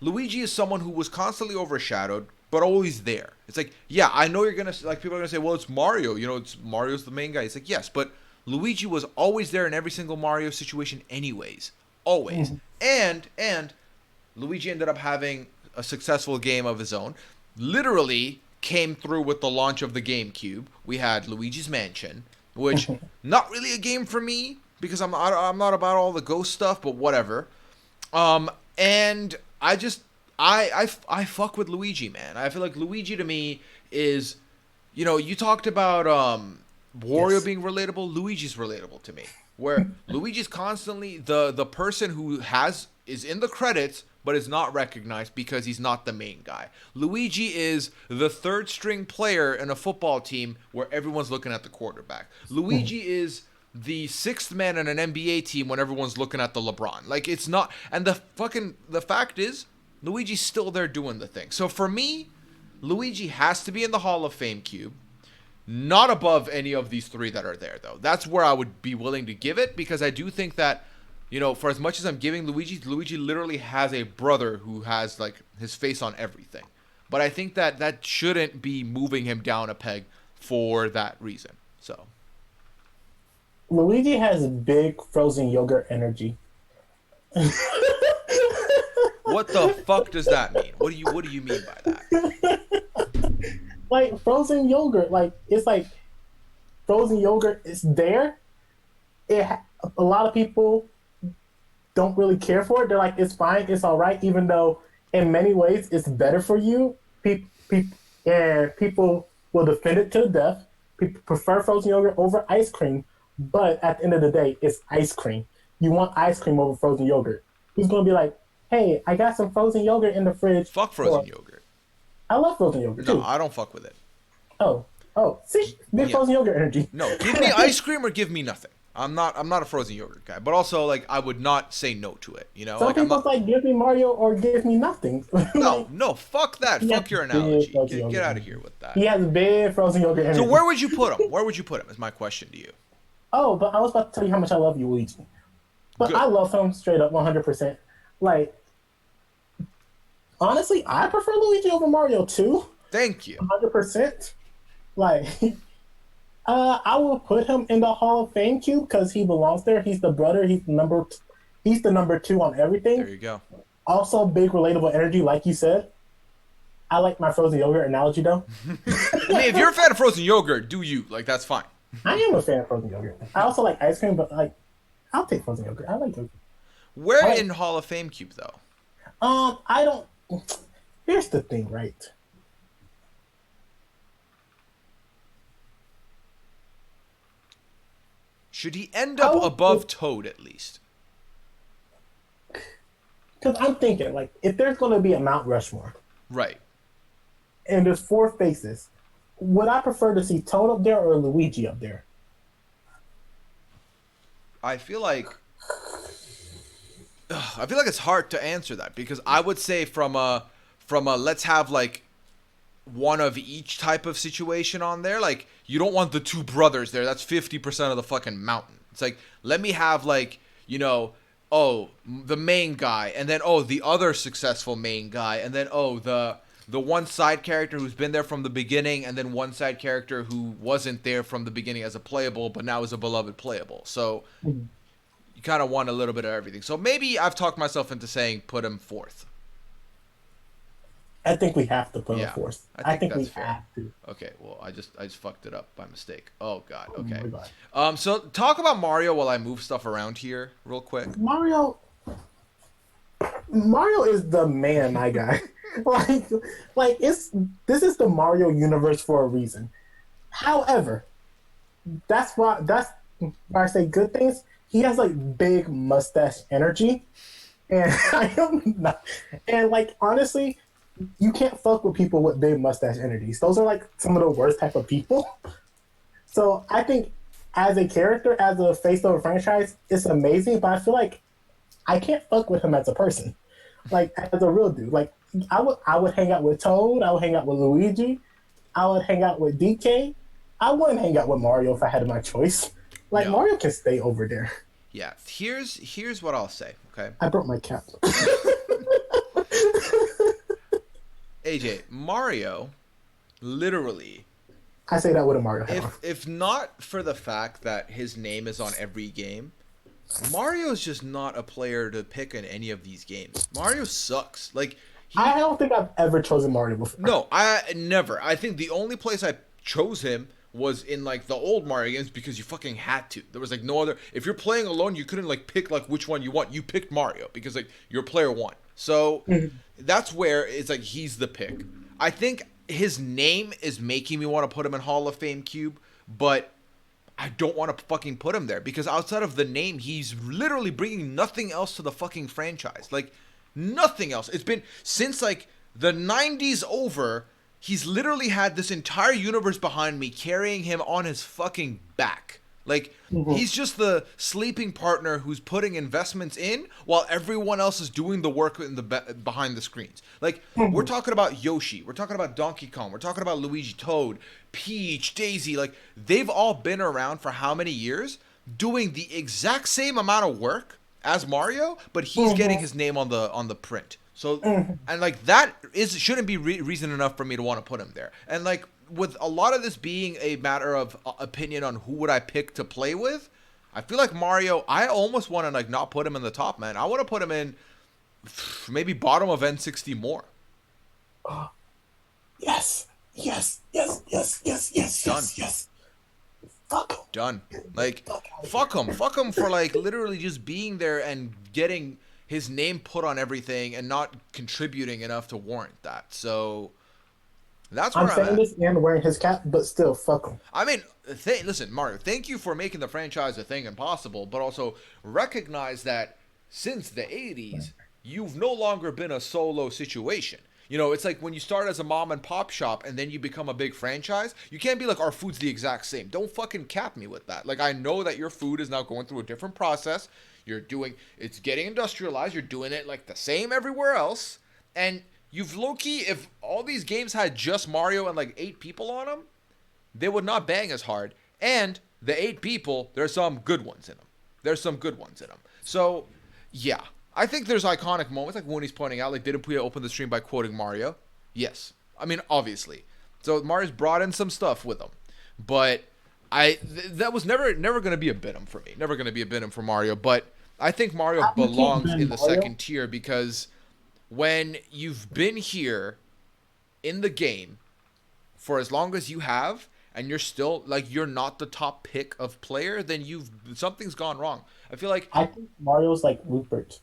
Luigi is someone who was constantly overshadowed, but always there. It's like, yeah, I know you're going to, like, people are going to say, well, it's Mario. You know, Mario's the main guy. It's like, yes, but Luigi was always there in every single Mario situation anyways. Always. And Luigi ended up having a successful game of his own. Literally came through with the launch of the GameCube. We had Luigi's Mansion, which not really a game for me because I'm not about all the ghost stuff, but whatever. And I fuck with Luigi, man. I feel like Luigi to me is, you talked about Wario being relatable. Luigi's relatable to me, where Luigi's constantly the person who is in the credits, but is not recognized because he's not the main guy. Luigi is the third string player in a football team where everyone's looking at the quarterback. Luigi is the sixth man in an NBA team when everyone's looking at the LeBron. Like, it's not, and the fact is, Luigi's still there doing the thing. So for me, Luigi has to be in the Hall of Fame cube. Not above any of these three that are there, though. That's where I would be willing to give it, because I do think that, you know, for as much as I'm giving Luigi literally has a brother who has, like, his face on everything. But I think that that shouldn't be moving him down a peg for that reason. So Luigi has big frozen yogurt energy. what the fuck does that mean? What do you mean by that? Like frozen yogurt, like it's like frozen yogurt is there. A lot of people don't really care for it. They're like, it's fine, it's all right, even though in many ways it's better for you. People will defend it to the death. People prefer frozen yogurt over ice cream, but at the end of the day, it's ice cream. You want ice cream over frozen yogurt. Who's gonna be like, hey, I got some frozen yogurt in the fridge. Fuck frozen yogurt. I love frozen yogurt too. No, I don't fuck with it. Oh, see, big frozen yogurt energy. No, give me ice cream or give me nothing. I'm not a frozen yogurt guy, but also like I would not say no to it. You know, some like, people's like give me Mario or give me nothing. No, fuck that. Fuck your analogy. Get out of here with that. He has big frozen yogurt energy. So where would you put him? Where would you put him? Is my question to you. Oh, but I was about to tell you how much I love you, Luigi. But Good. I love him straight up 100%. Like, honestly, I prefer Luigi over Mario too. Thank you. 100%. Like, I will put him in the Hall of Fame cube because he belongs there. He's the brother. He's the number 2 on everything. There you go. Also, big relatable energy, like you said. I like my frozen yogurt analogy though. I mean, if you're a fan of frozen yogurt, do you? Like, that's fine. I am a fan of frozen yogurt. I also like ice cream, but like, I'll take frozen yogurt. I like yogurt. Where in Hall of Fame cube though? I don't. Here's the thing, right? Should he end up above Toad at least? Because I'm thinking, like, if there's going to be a Mount Rushmore, Right. and there's 4 faces, would I prefer to see Toad up there or Luigi up there? I feel like it's hard to answer that, because I would say from a let's have like one of each type of situation on there. Like, you don't want the 2 brothers there. That's 50% of the fucking mountain. It's like, let me have like, you know, the main guy, and then the other successful main guy, and then the one side character who's been there from the beginning, and then one side character who wasn't there from the beginning as a playable, but now is a beloved playable. So you kind of want a little bit of everything. So maybe I've talked myself into saying put him 4th. I think we have to put him 4th. I think we have to. Okay, well, I just fucked it up by mistake. Oh god. Okay. Oh my God. So talk about Mario while I move stuff around here real quick. Mario is the man, my guy. This is the Mario universe for a reason. However, that's why I say good things. He has like big mustache energy, and I am not. And like honestly, you can't fuck with people with big mustache energies. Those are like some of the worst type of people. So I think as a character, as a face of a franchise, it's amazing. But I feel like I can't fuck with him as a person, like as a real dude. Like I would hang out with Toad. I would hang out with Luigi. I would hang out with DK. I wouldn't hang out with Mario if I had my choice. Like Mario can stay over there. Yeah. Here's what I'll say. Okay. I broke my cap. AJ, Mario, literally. I say that with a Mario hat on. If not for the fact that his name is on every game, Mario's just not a player to pick in any of these games. Mario sucks. Like, I don't think I've ever chosen Mario before. No, I never. I think the only place I chose him was in like the old Mario games because you fucking had to. There was like no other. If you're playing alone, you couldn't like pick like which one you want. You picked Mario because like you're player 1. So that's where it's like he's the pick. I think his name is making me want to put him in Hall of Fame cube, but I don't want to fucking put him there because outside of the name, he's literally bringing nothing else to the fucking franchise. Like, Nothing else. It's been since like the 90s over. He's literally had this entire universe behind me carrying him on his fucking back. Like, he's just the sleeping partner who's putting investments in while everyone else is doing the work in the behind the screens. Like, we're talking about Yoshi. We're talking about Donkey Kong. We're talking about Luigi, Toad, Peach, Daisy. Like, they've all been around for how many years doing the exact same amount of work as Mario, but he's getting his name on the print. So, and like that shouldn't be reason enough for me to want to put him there. And like with a lot of this being a matter of opinion on who would I pick to play with, I feel like Mario, I almost want to like not put him in the top, man. I want to put him in maybe bottom of N60 more. Yes. Done. Yes. Fuck him. Done. Like, fuck him. Fuck him for like literally just being there and getting his name put on everything and not contributing enough to warrant that. So that's where I'm saying at. This and wearing his cap, but still, fuck him. I mean, listen, Mario, thank you for making the franchise a thing and possible, but also recognize that since the 80s, you've no longer been a solo situation. You know, it's like when you start as a mom and pop shop and then you become a big franchise, you can't be like, our food's the exact same. Don't fucking cap me with that. Like, I know that your food is now going through a different process. It's getting industrialized. You're doing it like the same everywhere else. And you've low-key, if all these games had just Mario and like 8 people on them, they would not bang as hard. And the 8 people, there's some good ones in them. So, yeah. I think there's iconic moments, like when he's pointing out, like, didn't Puya open the stream by quoting Mario? Yes. I mean, obviously. So Mario's brought in some stuff with him. But that was never going to be a Bitum for me. Never going to be a Bitum for Mario. But I think Mario belongs in the second tier because when you've been here in the game for as long as you have, and you're still, like, you're not the top pick of player, then something's gone wrong. I think Mario's like Rupert.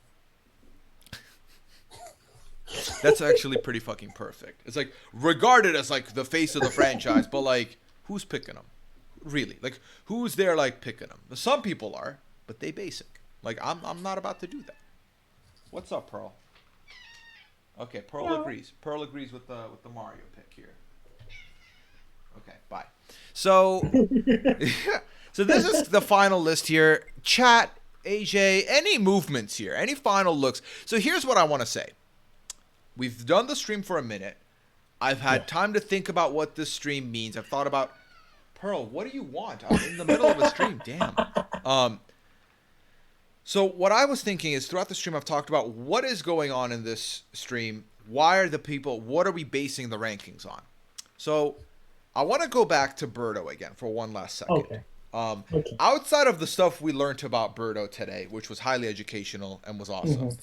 That's actually pretty fucking perfect. It's like, regarded as, like, the face of the franchise, but, like, who's picking him? Really? Like, who's there, like, picking him? Some people are, but they basic. Like, I'm not about to do that. What's up, Pearl? Okay, Pearl agrees. Pearl agrees with the Mario pick here. Okay, bye. So, so this is the final list here. Chat, AJ, any movements here? Any final looks? So here's what I want to say. We've done the stream for a minute. I've had time to think about what this stream means. I've thought about, Pearl, what do you want? I'm in the middle of a stream. Damn. So what I was thinking is throughout the stream, I've talked about what is going on in this stream. Why are the people, what are we basing the rankings on? So I want to go back to Birdo again for one last second. Okay. Outside of the stuff we learned about Birdo today, which was highly educational and was awesome,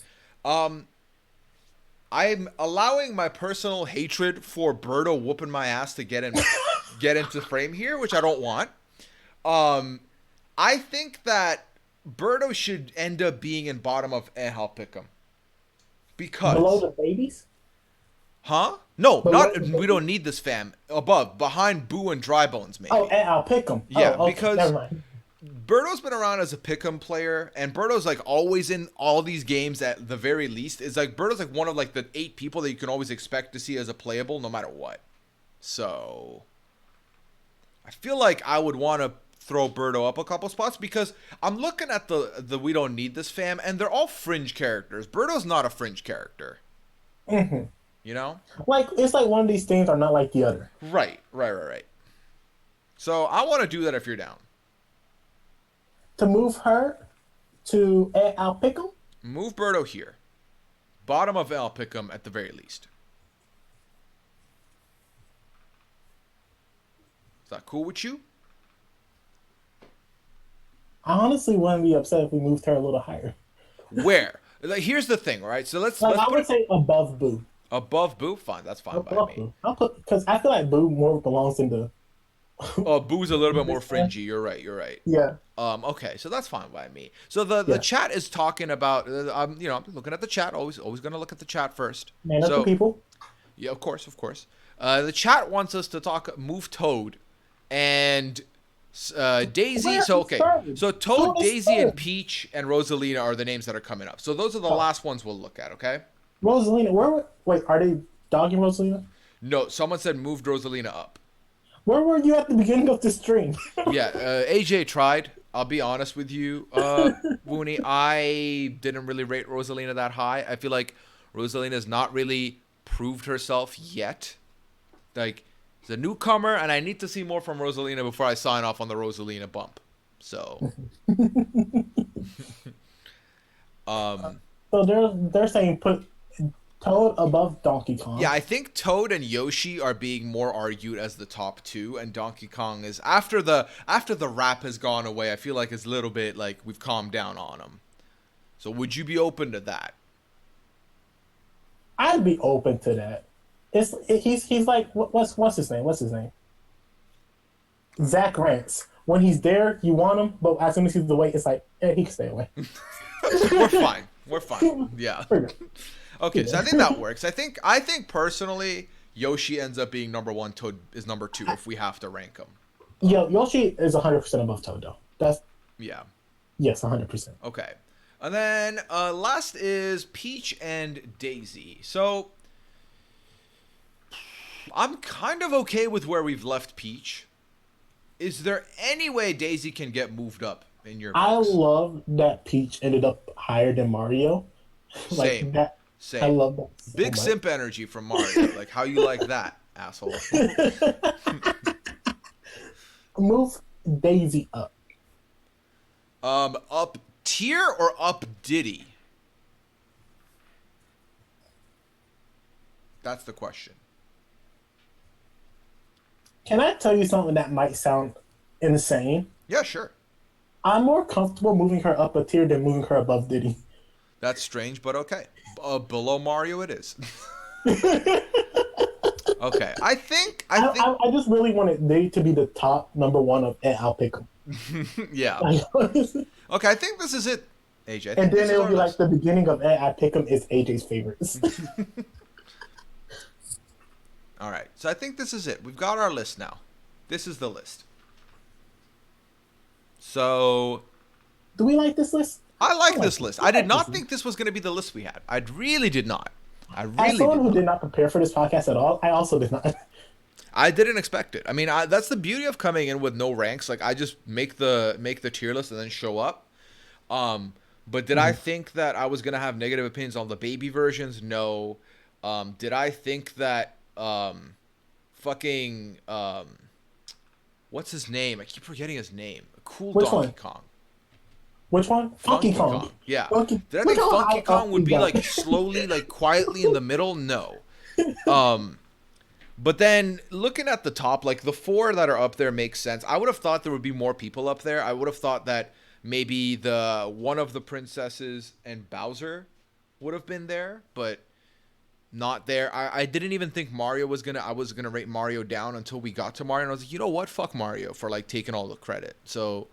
I'm allowing my personal hatred for Birdo whooping my ass to get into frame here, which I don't want. I think that Birdo should end up being in bottom of I'll pick him. Because below the babies? Huh? No, we don't need this fam. Above, behind Boo and Dry Bones, maybe. Oh, and I'll pick him. Yeah, okay, because Birdo's been around as a pick'em player, and Birdo's like always in all these games at the very least. It's like Birdo's like one of like the 8 people that you can always expect to see as a playable no matter what. So I feel like I would want to throw Birdo up a couple spots because I'm looking at the we don't need this fam, and they're all fringe characters. Birdo's not a fringe character. You know? Like, it's like one of these things are not like the other. Right. So I want to do that if you're down. To move her to I'll pick him? Move Birdo here. Bottom of I'll pick him at the very least. Is that cool with you? I honestly wouldn't be upset if we moved her a little higher. Where? Like, here's the thing, right? So let's I would say above Boo. Above Boo? Fine, that's fine by me. I'll put, because I feel like Boo more belongs in the... Boo's a little bit more fringy. You're right. Yeah. Okay, so that's fine by me. So the chat is talking about, I'm looking at the chat. Always going to look at the chat first. Man up the people. Yeah, of course. The chat wants us to move Toad and Daisy. So Toad, Daisy, and Peach and Rosalina are the names that are coming up. So those are the last ones we'll look at, okay? Rosalina, wait, are they dogging Rosalina? No, someone said moved Rosalina up. Where were you at the beginning of the stream? Yeah, AJ tried. I'll be honest with you, Wooney. I didn't really rate Rosalina that high. I feel like Rosalina's not really proved herself yet. Like, she's a newcomer, and I need to see more from Rosalina before I sign off on the Rosalina bump. So, um, So they're saying put Toad above Donkey Kong. yeah, I think Toad and Yoshi are being more argued as the top two, and Donkey Kong is after the rap has gone away. I feel like it's a little bit like we've calmed down on him. So, would you be open to that? I'd be open to that. He's like what's his name? What's his name? Zach Rance. When he's there, you want him, but as soon as he's away, it's like, he can stay away. We're fine. We're fine. Yeah. Okay, so I think that works. I think personally, Yoshi ends up being number one. Toad is number two if we have to rank them. Yoshi is 100% above Toad though. That's Yeah. yes, 100%. Okay. And then last is Peach and Daisy. So I'm kind of okay with where we've left Peach. Is there any way Daisy can get moved up in your I books? love that Peach ended up higher than Mario. Like Same. that. Same. I love that so Big much. simp energy from Mario. Like, how you like that, asshole? Move Daisy up. Up tier or up Diddy? That's the question. Can I tell you something that might sound insane? Yeah, sure. I'm more comfortable moving her up a tier than moving her above Diddy. That's strange, but okay. Below Mario, it is. Okay, I think. I just really wanted Diddy to be the top number one of, and I'll pick him. Yeah. And Okay, I think this is it, AJ. I think then this is it'll our be like list. the beginning of I pick him is AJ's favorites. All right, so I think this is it. We've got our list now. This is the list. So Do we like this list? I like this this. list. I I did like not this think this was going to be the list we had. I really did not. I As really someone did who not. did not prepare for this podcast at all, I also did not. I didn't expect it. I mean, that's the beauty of coming in with no ranks. Like, I just make the tier list and then show up. But did I think that I was gonna have negative opinions on the baby versions? No. Did I think that fucking what's his name? I keep forgetting his name. Cool Which Donkey one? Kong. Which one? Funky Kong. Yeah. Funky. Did I Look think how Funky high Kong up would we be got. like slowly, like quietly in the middle? No. But then looking at the top, like the four that are up there makes sense. I would have thought there would be more people up there. I would have thought that maybe the one of the princesses and Bowser would have been there, but not there. I didn't even think Mario was I was gonna rate Mario down until we got to Mario, and I was like, you know what? Fuck Mario for like taking all the credit. So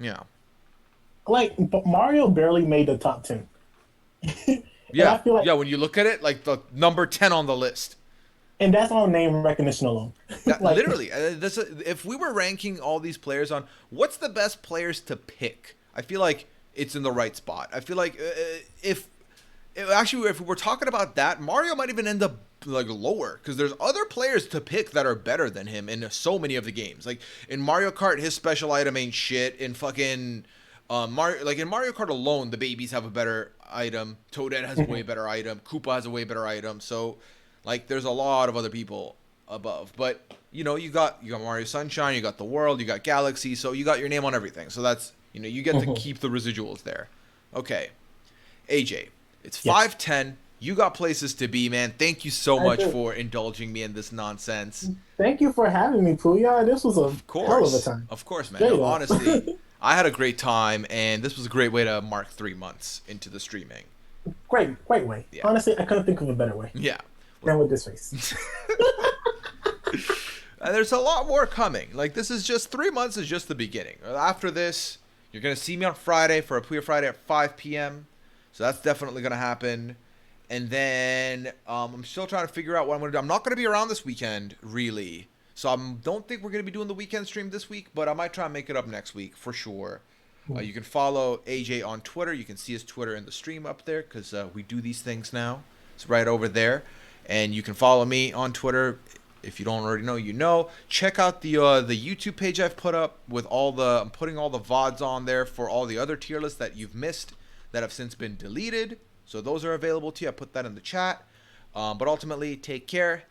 yeah. Like, but Mario barely made the top 10. And I Yeah. feel like, Yeah, when you look at it, like the number 10 on the list. and that's on name recognition alone. That Like, literally, if we were ranking all these players on what's the best players to pick, I feel like it's in the right spot. I feel like if we're talking about that, Mario might even end up like lower because there's other players to pick that are better than him in so many of the games. Like in Mario Kart, his special item ain't shit. In fucking Mario, like in Mario Kart alone, the babies have a better item. Toadette has a way better item. Koopa has a way better item. So like there's a lot of other people above, but you know you got Mario Sunshine, you got the world, you got Galaxy, so you got your name on everything. So that's you get to keep the residuals there. Okay, AJ, it's Yes. 5:10. You got places to be, man. Thank you so I much do. for indulging me in this nonsense. Thank you for having me, Pooya. This was a Of course, hell of a time. of course, man. Straight No, up. honestly, I had a great time, and this was a great way to mark 3 months into the streaming. Great way. Yeah. Honestly, I couldn't think of a better way Yeah. than with this face. And there's a lot more coming. Like, this is just 3 months is just the beginning. After this, you're going to see me on Friday for a Puya Friday at 5 p.m. So that's definitely going to happen. And then I'm still trying to figure out what I'm going to do. I'm not going to be around this weekend, really. So I don't think we're going to be doing the weekend stream this week, but I might try and make it up next week for sure. You can follow AJ on Twitter. You can see his Twitter in the stream up there because we do these things now. It's right over there. And you can follow me on Twitter. If you don't already know, you know. Check out the YouTube page I've put up with I'm putting all the VODs on there for all the other tier lists that you've missed that have since been deleted. So those are available to you. I put that in the chat. But ultimately, take care.